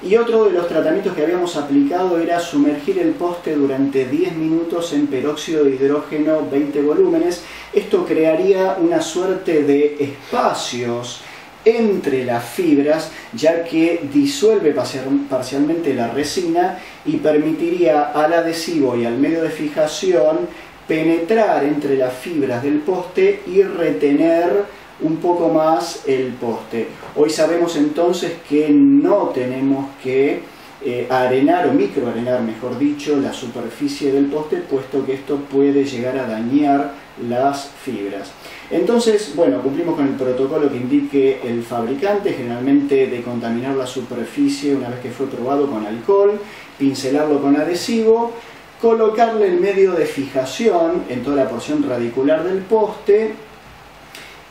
Y otro de los tratamientos que habíamos aplicado era sumergir el poste durante 10 minutos en peróxido de hidrógeno 20 volúmenes. Esto crearía una suerte de espacios entre las fibras, ya que disuelve parcialmente la resina y permitiría al adhesivo y al medio de fijación penetrar entre las fibras del poste y retener un poco más el poste. Hoy sabemos entonces que no tenemos que arenar o microarenar, mejor dicho, la superficie del poste, puesto que esto puede llegar a dañar las fibras. Entonces, bueno, cumplimos con el protocolo que indique el fabricante, generalmente de contaminar la superficie una vez que fue probado con alcohol, pincelarlo con adhesivo, colocarle el medio de fijación en toda la porción radicular del poste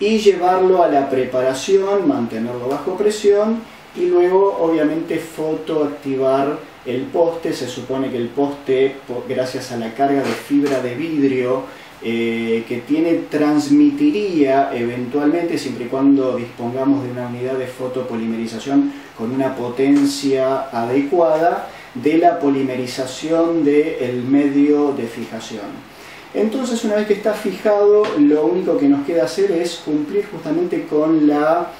y llevarlo a la preparación, mantenerlo bajo presión y luego obviamente fotoactivar el poste. Se supone que el poste, gracias a la carga de fibra de vidrio que tiene, transmitiría eventualmente, siempre y cuando dispongamos de una unidad de fotopolimerización con una potencia adecuada, de la polimerización del medio de fijación. Entonces, una vez que está fijado, lo único que nos queda hacer es cumplir justamente con la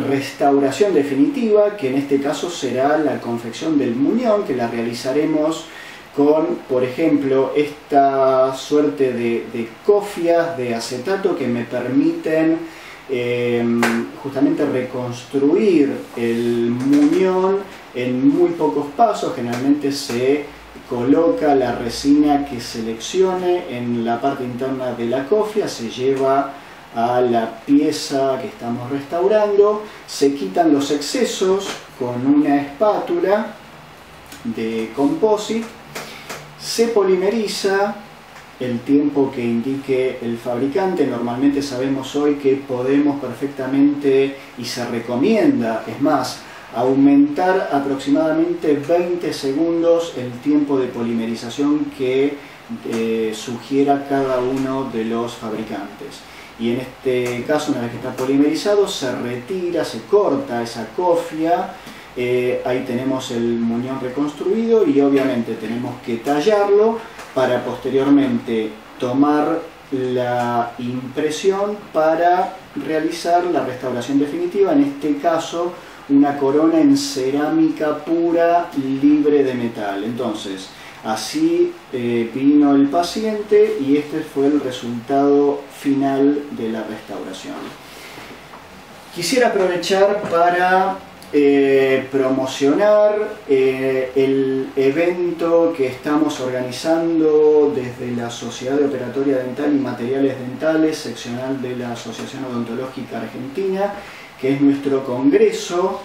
restauración definitiva, que en este caso será la confección del muñón, que la realizaremos con, por ejemplo, esta suerte de cofias de acetato que me permiten justamente reconstruir el muñón en muy pocos pasos. Generalmente se coloca la resina que seleccione en la parte interna de la cofia, se lleva a la pieza que estamos restaurando, se quitan los excesos con una espátula de composite, se polimeriza el tiempo que indique el fabricante. Normalmente sabemos hoy que podemos perfectamente, y se recomienda, es más, aumentar aproximadamente 20 segundos el tiempo de polimerización que sugiera cada uno de los fabricantes. Y en este caso, una vez que está polimerizado, se retira, se corta esa cofia, ahí tenemos el muñón reconstruido y obviamente tenemos que tallarlo para posteriormente tomar la impresión para realizar la restauración definitiva, en este caso una corona en cerámica pura, libre de metal. Entonces, así vino el paciente y este fue el resultado final de la restauración. Quisiera aprovechar para promocionar el evento que estamos organizando desde la Sociedad de Operatoria Dental y Materiales Dentales, seccional de la Asociación Odontológica Argentina, que es nuestro congreso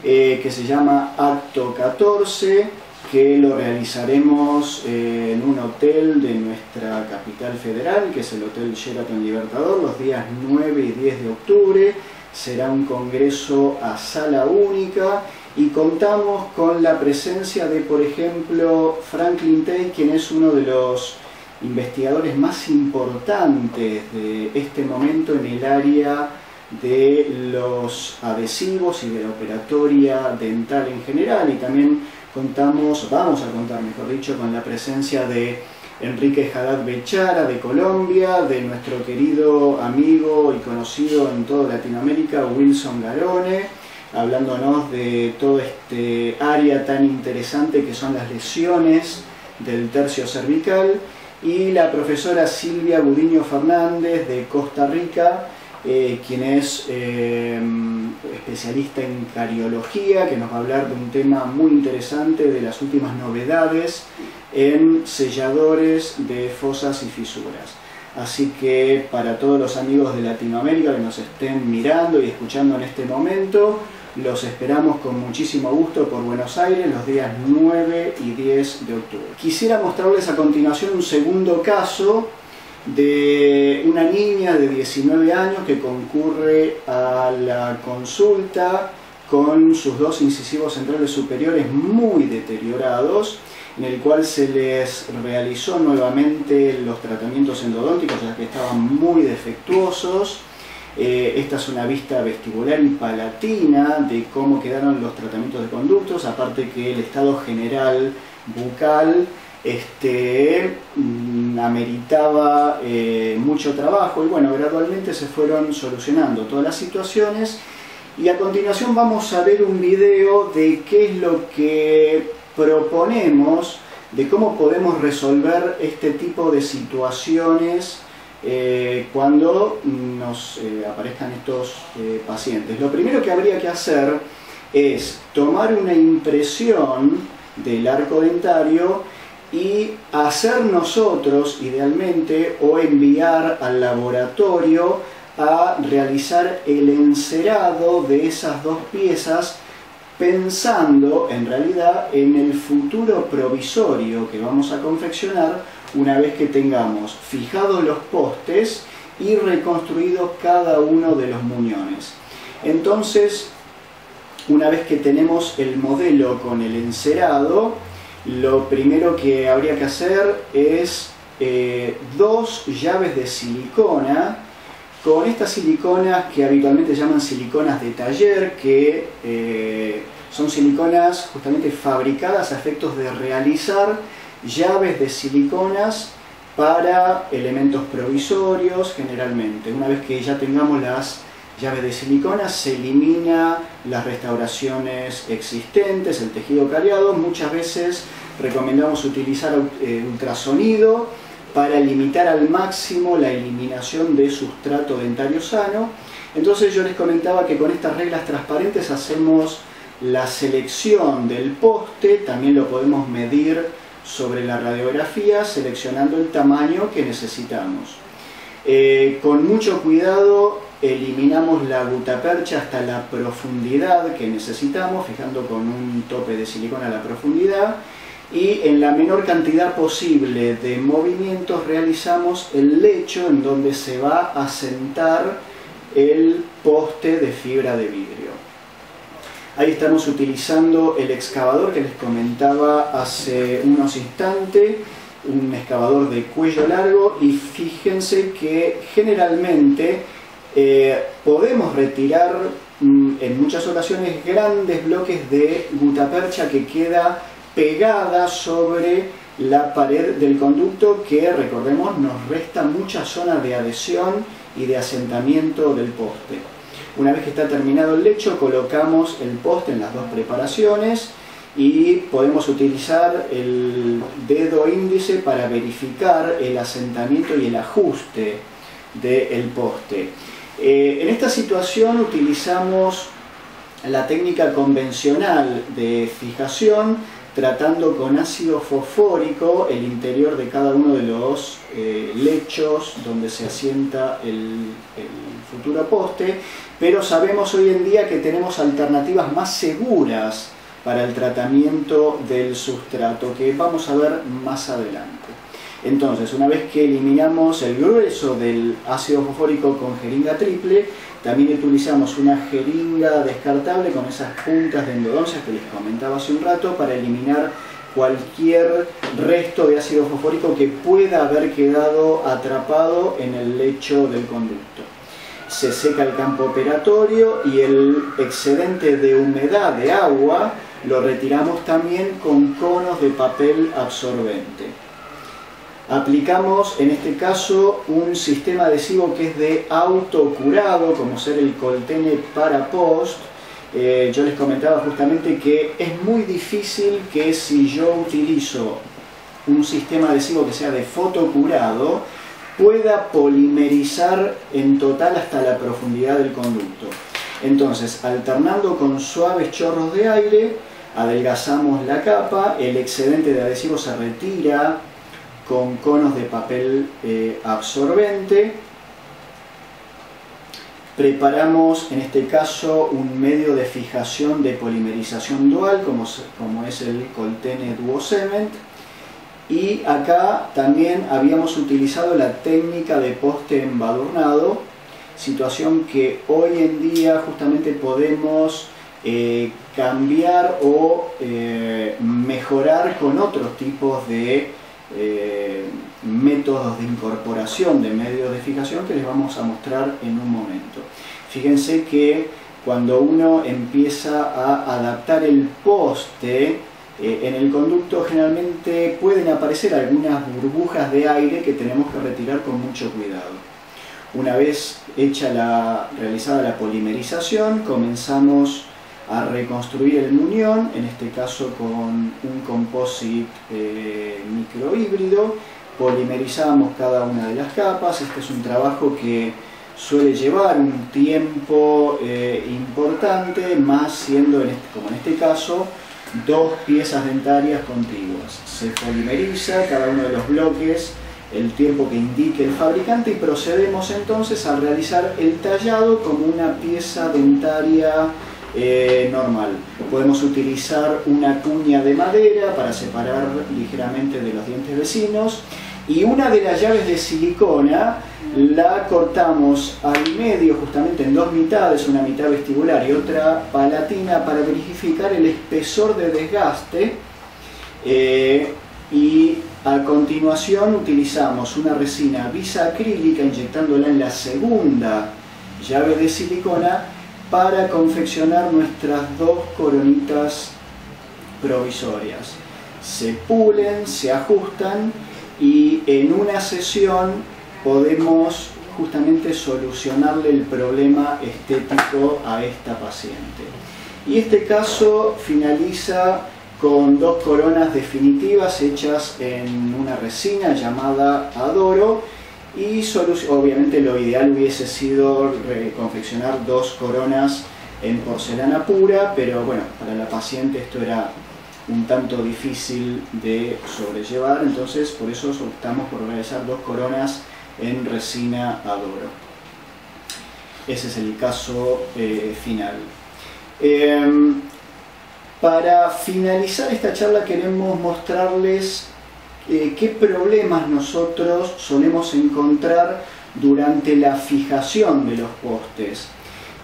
que se llama Acto 14, que lo realizaremos en un hotel de nuestra capital federal, que es el Hotel Sheraton Libertador, los días 9 y 10 de octubre. Será un congreso a sala única y contamos con la presencia de, por ejemplo, Franklin Tay, quien es uno de los investigadores más importantes de este momento en el área de los adhesivos y de la operatoria dental en general, y también vamos a contar, mejor dicho, con la presencia de Enrique Haddad Bechara de Colombia, de nuestro querido amigo y conocido en toda Latinoamérica, Wilson Garone, hablándonos de toda este área tan interesante que son las lesiones del tercio cervical, y la profesora Silvia Gudiño Fernández de Costa Rica, quien es especialista en cariología, que nos va a hablar de un tema muy interesante, de las últimas novedades en selladores de fosas y fisuras. Así que para todos los amigos de Latinoamérica que nos estén mirando y escuchando en este momento, los esperamos con muchísimo gusto por Buenos Aires los días 9 y 10 de octubre. Quisiera mostrarles a continuación un segundo caso de una niña de 19 años que concurre a la consulta con sus dos incisivos centrales superiores muy deteriorados, en el cual se les realizó nuevamente los tratamientos endodónticos, ya que estaban muy defectuosos. Esta es una vista vestibular y palatina de cómo quedaron los tratamientos de conductos, aparte que el estado general bucal ameritaba mucho trabajo, y bueno, gradualmente se fueron solucionando todas las situaciones. Y a continuación vamos a ver un video de qué es lo que proponemos, de cómo podemos resolver este tipo de situaciones cuando nos aparezcan estos pacientes. Lo primero que habría que hacer es tomar una impresión del arco dentario y hacer nosotros, idealmente, o enviar al laboratorio a realizar el encerado de esas dos piezas, pensando en realidad en el futuro provisorio que vamos a confeccionar una vez que tengamos fijados los postes y reconstruidos cada uno de los muñones. Entonces, una vez que tenemos el modelo con el encerado, lo primero que habría que hacer es dos llaves de silicona. Con estas siliconas que habitualmente llaman siliconas de taller, que son siliconas justamente fabricadas a efectos de realizar llaves de siliconas para elementos provisorios generalmente. Una vez que ya tengamos las llaves de silicona, se elimina las restauraciones existentes, el tejido cariado. Muchas veces recomendamos utilizar ultrasonido para limitar al máximo la eliminación de sustrato dentario sano. Entonces yo les comentaba que con estas reglas transparentes hacemos la selección del poste, también lo podemos medir sobre la radiografía seleccionando el tamaño que necesitamos. Con mucho cuidado eliminamos la gutapercha hasta la profundidad que necesitamos, fijando con un tope de silicona la profundidad, y en la menor cantidad posible de movimientos realizamos el lecho en donde se va a sentar el poste de fibra de vidrio. Ahí estamos utilizando el excavador que les comentaba hace unos instantes, un excavador de cuello largo, y fíjense que generalmente podemos retirar en muchas ocasiones grandes bloques de gutapercha que queda pegada sobre la pared del conducto que, recordemos, nos resta muchas zonas de adhesión y de asentamiento del poste. Una vez que está terminado el lecho, colocamos el poste en las dos preparaciones y podemos utilizar el dedo índice para verificar el asentamiento y el ajuste del poste. En esta situación utilizamos la técnica convencional de fijación, tratando con ácido fosfórico el interior de cada uno de los lechos donde se asienta el futuro poste, pero sabemos hoy en día que tenemos alternativas más seguras para el tratamiento del sustrato, que vamos a ver más adelante. Entonces, una vez que eliminamos el grueso del ácido fosfórico con jeringa triple, también utilizamos una jeringa descartable con esas puntas de endodoncias que les comentaba hace un rato para eliminar cualquier resto de ácido fosfórico que pueda haber quedado atrapado en el lecho del conducto. Se seca el campo operatorio y el excedente de humedad de agua lo retiramos también con conos de papel absorbente. Aplicamos en este caso un sistema adhesivo que es de autocurado, como ser el Coltene Parapost. Yo les comentaba justamente que es muy difícil que si yo utilizo un sistema adhesivo que sea de fotocurado, pueda polimerizar en total hasta la profundidad del conducto. Entonces, alternando con suaves chorros de aire, adelgazamos la capa, el excedente de adhesivo se retira con conos de papel absorbente. Preparamos en este caso un medio de fijación de polimerización dual como es el Coltene Duo Cement, y acá también habíamos utilizado la técnica de poste embadurnado, situación que hoy en día justamente podemos cambiar o mejorar con otros tipos de métodos de incorporación de medios de fijación que les vamos a mostrar en un momento. Fíjense que cuando uno empieza a adaptar el poste en el conducto, generalmente pueden aparecer algunas burbujas de aire que tenemos que retirar con mucho cuidado. Una vez realizada la polimerización, comenzamos a reconstruir el muñón, en este caso con un composite microhíbrido. Polimerizamos cada una de las capas. Este es un trabajo que suele llevar un tiempo importante, más siendo, como en este caso, dos piezas dentarias contiguas. Se polimeriza cada uno de los bloques el tiempo que indique el fabricante y procedemos entonces a realizar el tallado como una pieza dentaria normal. Podemos utilizar una cuña de madera para separar ligeramente de los dientes vecinos, y una de las llaves de silicona la cortamos al medio, justamente en dos mitades, una mitad vestibular y otra palatina, para verificar el espesor de desgaste, y a continuación utilizamos una resina bisacrílica inyectándola en la segunda llave de silicona para confeccionar nuestras dos coronitas provisorias. Se pulen, se ajustan y en una sesión podemos justamente solucionarle el problema estético a esta paciente. Y este caso finaliza con dos coronas definitivas hechas en una resina llamada Adoro, y obviamente lo ideal hubiese sido confeccionar dos coronas en porcelana pura, pero bueno, para la paciente esto era un tanto difícil de sobrellevar, entonces por eso optamos por realizar dos coronas en resina Adoro. Ese es el caso final. Para finalizar esta charla queremos mostrarles qué problemas nosotros solemos encontrar durante la fijación de los postes.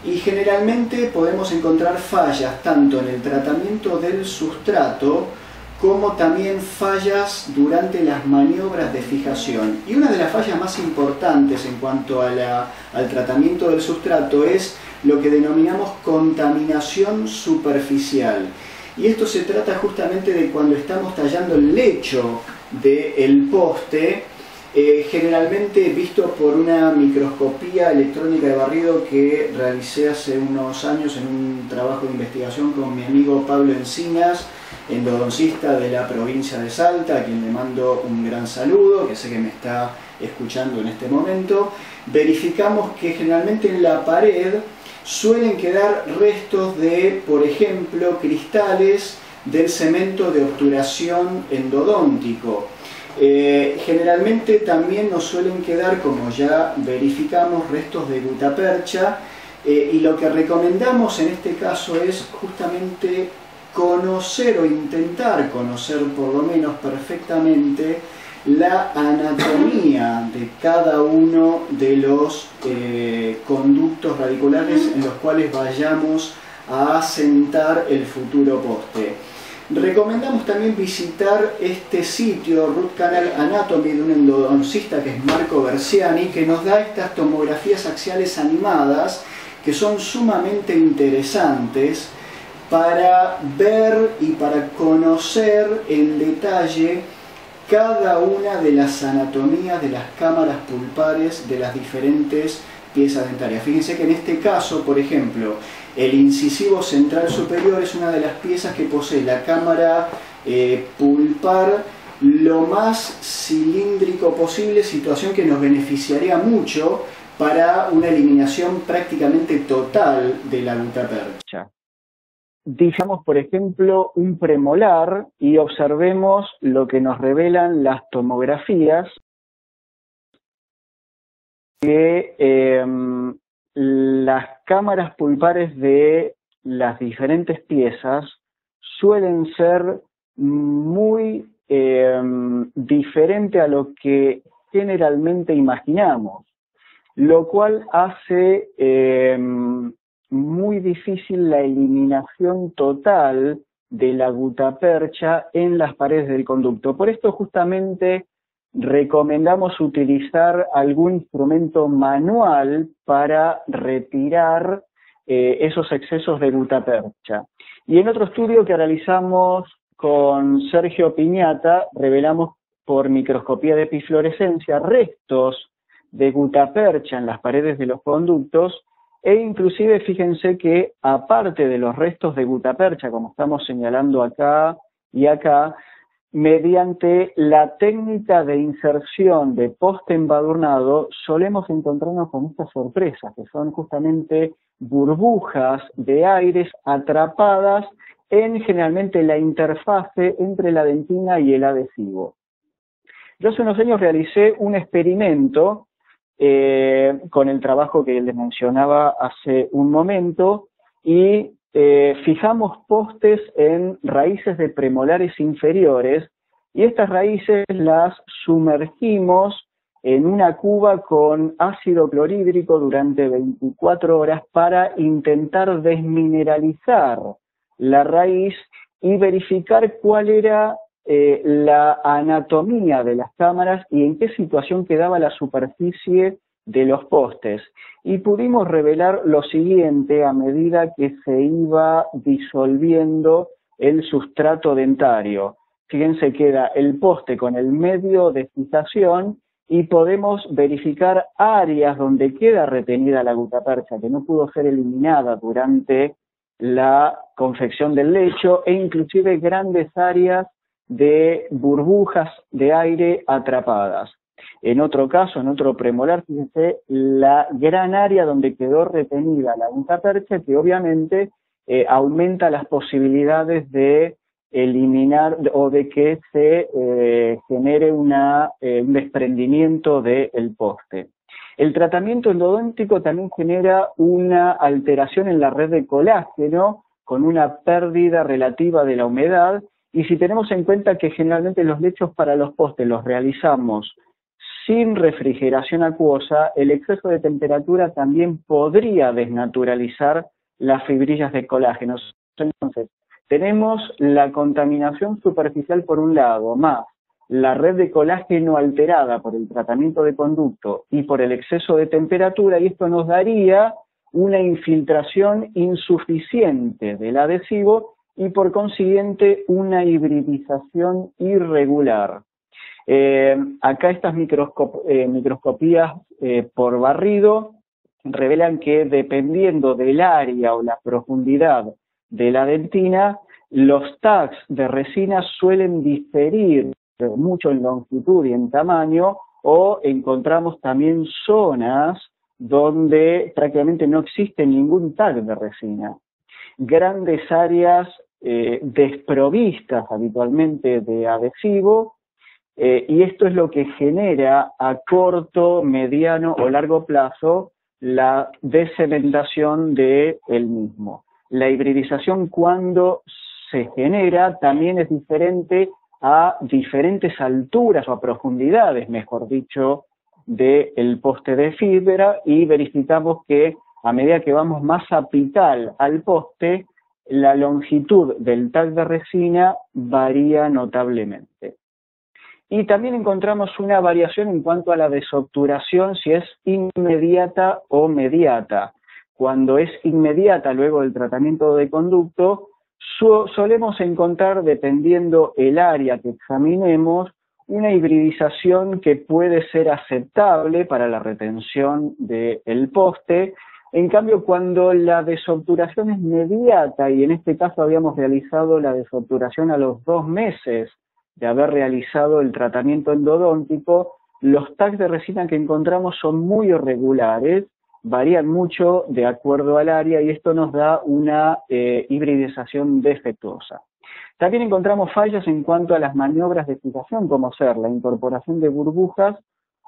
Y generalmente podemos encontrar fallas tanto en el tratamiento del sustrato como también fallas durante las maniobras de fijación. Y una de las fallas más importantes en cuanto a al tratamiento del sustrato es lo que denominamos contaminación superficial. Y esto se trata justamente de cuando estamos tallando el lecho del poste, generalmente visto por una microscopía electrónica de barrido que realicé hace unos años en un trabajo de investigación con mi amigo Pablo Encinas, endodoncista de la provincia de Salta, a quien le mando un gran saludo, que sé que me está escuchando en este momento. Verificamos que generalmente en la pared suelen quedar restos de, por ejemplo, cristales del cemento de obturación endodóntico. Generalmente también nos suelen quedar, como ya verificamos, restos de gutapercha, y lo que recomendamos en este caso es justamente conocer o intentar conocer por lo menos perfectamente la anatomía de cada uno de los conductos radiculares en los cuales vayamos a asentar el futuro poste. Recomendamos también visitar este sitio, Root Canal Anatomy, de un endodoncista que es Marco Berciani, que nos da estas tomografías axiales animadas que son sumamente interesantes para ver y para conocer en detalle cada una de las anatomías de las cámaras pulpares de las diferentes piezas dentarias. Fíjense que en este caso, por ejemplo, el incisivo central superior es una de las piezas que posee la cámara pulpar lo más cilíndrico posible, situación que nos beneficiaría mucho para una eliminación prácticamente total de la gutapercha. Digamos, por ejemplo, un premolar y observemos lo que nos revelan las tomografías, que las cámaras pulpares de las diferentes piezas suelen ser muy diferente a lo que generalmente imaginamos, lo cual hace muy difícil la eliminación total de la gutapercha en las paredes del conducto. Por esto justamente recomendamos utilizar algún instrumento manual para retirar esos excesos de gutapercha. Y en otro estudio que realizamos con Sergio Piñata, revelamos por microscopía de epifluorescencia restos de gutapercha en las paredes de los conductos, e inclusive fíjense que aparte de los restos de gutapercha, como estamos señalando acá y acá, mediante la técnica de inserción de poste embadurnado solemos encontrarnos con estas sorpresas, que son justamente burbujas de aires atrapadas en generalmente la interfase entre la dentina y el adhesivo. Yo hace unos años realicé un experimento con el trabajo que les mencionaba hace un momento y fijamos postes en raíces de premolares inferiores y estas raíces las sumergimos en una cuba con ácido clorhídrico durante 24 horas para intentar desmineralizar la raíz y verificar cuál era la anatomía de las cámaras y en qué situación quedaba la superficie de los postes. Y pudimos revelar lo siguiente a medida que se iba disolviendo el sustrato dentario. Fíjense, queda el poste con el medio de fijación y podemos verificar áreas donde queda retenida la gutapercha, que no pudo ser eliminada durante la confección del lecho, e inclusive grandes áreas de burbujas de aire atrapadas. En otro caso, en otro premolar, fíjense la gran área donde quedó retenida la gutapercha, que obviamente aumenta las posibilidades de eliminar o de que se genere un desprendimiento del poste. El tratamiento endodóntico también genera una alteración en la red de colágeno con una pérdida relativa de la humedad. Y si tenemos en cuenta que generalmente los lechos para los postes los realizamos sin refrigeración acuosa, el exceso de temperatura también podría desnaturalizar las fibrillas de colágeno. Entonces, tenemos la contaminación superficial por un lado, más la red de colágeno alterada por el tratamiento de conducto y por el exceso de temperatura, y esto nos daría una infiltración insuficiente del adhesivo y por consiguiente una hibridización irregular. Acá estas microscopías por barrido revelan que dependiendo del área o la profundidad de la dentina, los tags de resina suelen diferir mucho en longitud y en tamaño, o encontramos también zonas donde prácticamente no existe ningún tag de resina. Grandes áreas desprovistas habitualmente de adhesivo, y esto es lo que genera a corto, mediano o largo plazo la descementación del mismo. La hibridización, cuando se genera, también es diferente a diferentes alturas o a profundidades, mejor dicho, del poste de fibra, y verificamos que a medida que vamos más apical al poste, la longitud del tag de resina varía notablemente. Y también encontramos una variación en cuanto a la desobturación, si es inmediata o mediata. Cuando es inmediata luego del tratamiento de conducto, solemos encontrar, dependiendo el área que examinemos, una hibridización que puede ser aceptable para la retención del poste. En cambio, cuando la desobturación es mediata, y en este caso habíamos realizado la desobturación a los 2 meses de haber realizado el tratamiento endodóntico, los tags de resina que encontramos son muy irregulares, varían mucho de acuerdo al área, y esto nos da una hibridización defectuosa. También encontramos fallas en cuanto a las maniobras de fijación, como ser la incorporación de burbujas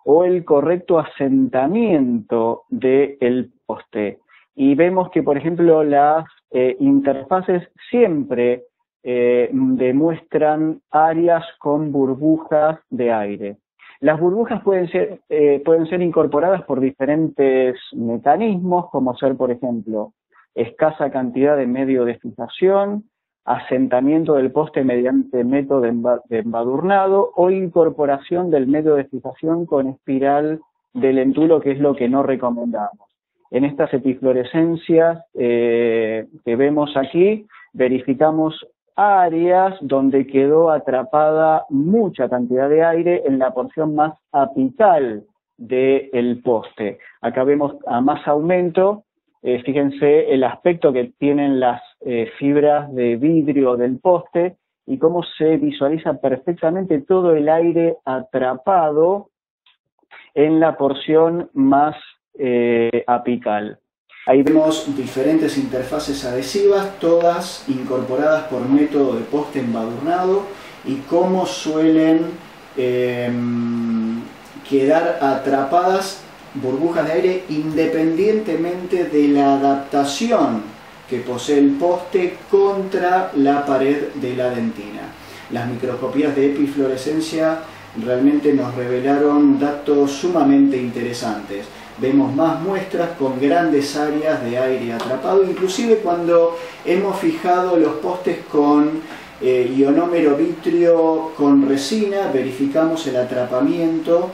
o el correcto asentamiento del poste. Y vemos que, por ejemplo, las interfaces siempre demuestran áreas con burbujas de aire. Las burbujas pueden ser incorporadas por diferentes mecanismos, como ser, por ejemplo, escasa cantidad de medio de fijación, asentamiento del poste mediante método de embadurnado, o incorporación del medio de fijación con espiral de lentulo, que es lo que no recomendamos. En estas epifluorescencias que vemos aquí, verificamos áreas donde quedó atrapada mucha cantidad de aire en la porción más apical del poste. Acá vemos a más aumento, fíjense el aspecto que tienen las fibras de vidrio del poste y cómo se visualiza perfectamente todo el aire atrapado en la porción más apical. Ahí vemos diferentes interfaces adhesivas, todas incorporadas por método de poste embadurnado, y cómo suelen quedar atrapadas burbujas de aire independientemente de la adaptación que posee el poste contra la pared de la dentina. Las microscopías de epifluorescencia realmente nos revelaron datos sumamente interesantes. Vemos más muestras con grandes áreas de aire atrapado, inclusive cuando hemos fijado los postes con ionómero vitrio con resina, verificamos el atrapamiento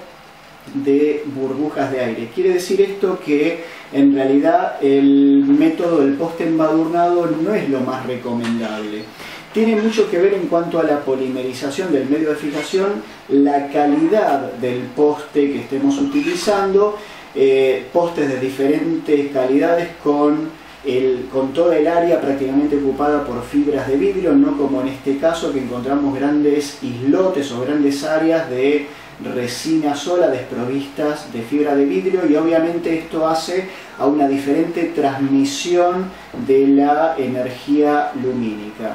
de burbujas de aire. Quiere decir esto que en realidad el método del poste embadurnado no es lo más recomendable. Tiene mucho que ver en cuanto a la polimerización del medio de fijación, la calidad del poste que estemos utilizando, postes de diferentes calidades con toda el área prácticamente ocupada por fibras de vidrio, no como en este caso que encontramos grandes islotes o grandes áreas de resina sola desprovistas de fibra de vidrio, y obviamente esto hace a una diferente transmisión de la energía lumínica,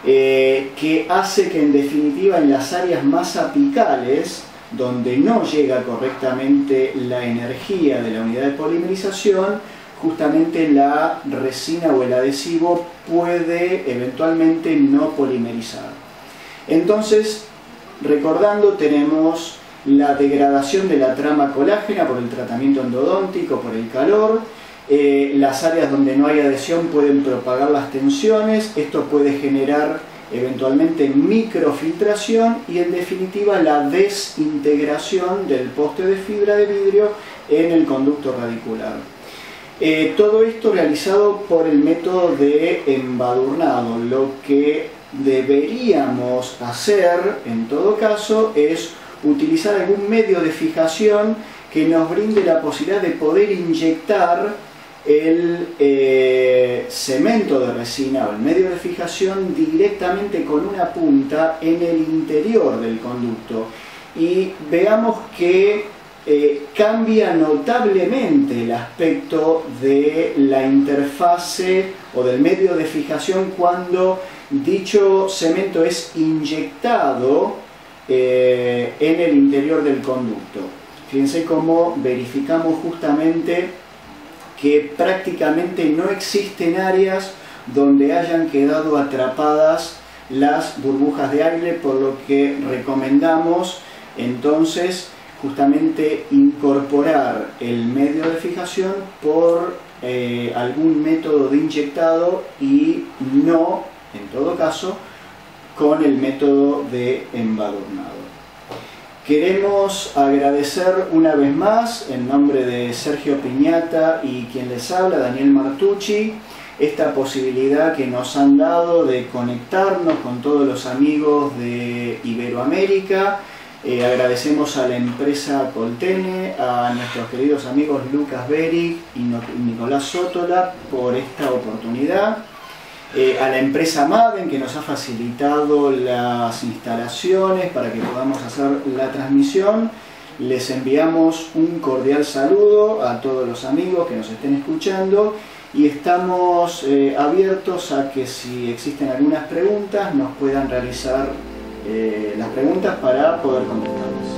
que hace que en definitiva en las áreas más apicales, donde no llega correctamente la energía de la unidad de polimerización, justamente la resina o el adhesivo puede eventualmente no polimerizar. Entonces, recordando, tenemos la degradación de la trama colágena por el tratamiento endodóntico, por el calor. Las áreas donde no hay adhesión pueden propagar las tensiones. Esto puede generar eventualmente microfiltración y en definitiva la desintegración del poste de fibra de vidrio en el conducto radicular. Todo esto realizado por el método de embadurnado, lo que deberíamos hacer, en todo caso, es utilizar algún medio de fijación que nos brinde la posibilidad de poder inyectar el cemento de resina o el medio de fijación directamente con una punta en el interior del conducto. Y veamos que cambia notablemente el aspecto de la interfase o del medio de fijación cuando dicho cemento es inyectado en el interior del conducto. Fíjense cómo verificamos justamente que prácticamente no existen áreas donde hayan quedado atrapadas las burbujas de aire, por lo que recomendamos entonces justamente incorporar el medio de fijación por algún método de inyectado y no, en todo caso, con el método de embadurnado. Queremos agradecer una vez más, en nombre de Sergio Piñata y quien les habla, Daniel Martucci, esta posibilidad que nos han dado de conectarnos con todos los amigos de Iberoamérica. Agradecemos a la empresa Coltene, a nuestros queridos amigos Lucas Beric y Nicolás Sótola por esta oportunidad, a la empresa Maven, que nos ha facilitado las instalaciones para que podamos hacer la transmisión. Les enviamos un cordial saludo a todos los amigos que nos estén escuchando y estamos abiertos a que, si existen algunas preguntas, nos puedan realizar las preguntas para poder contestarlas.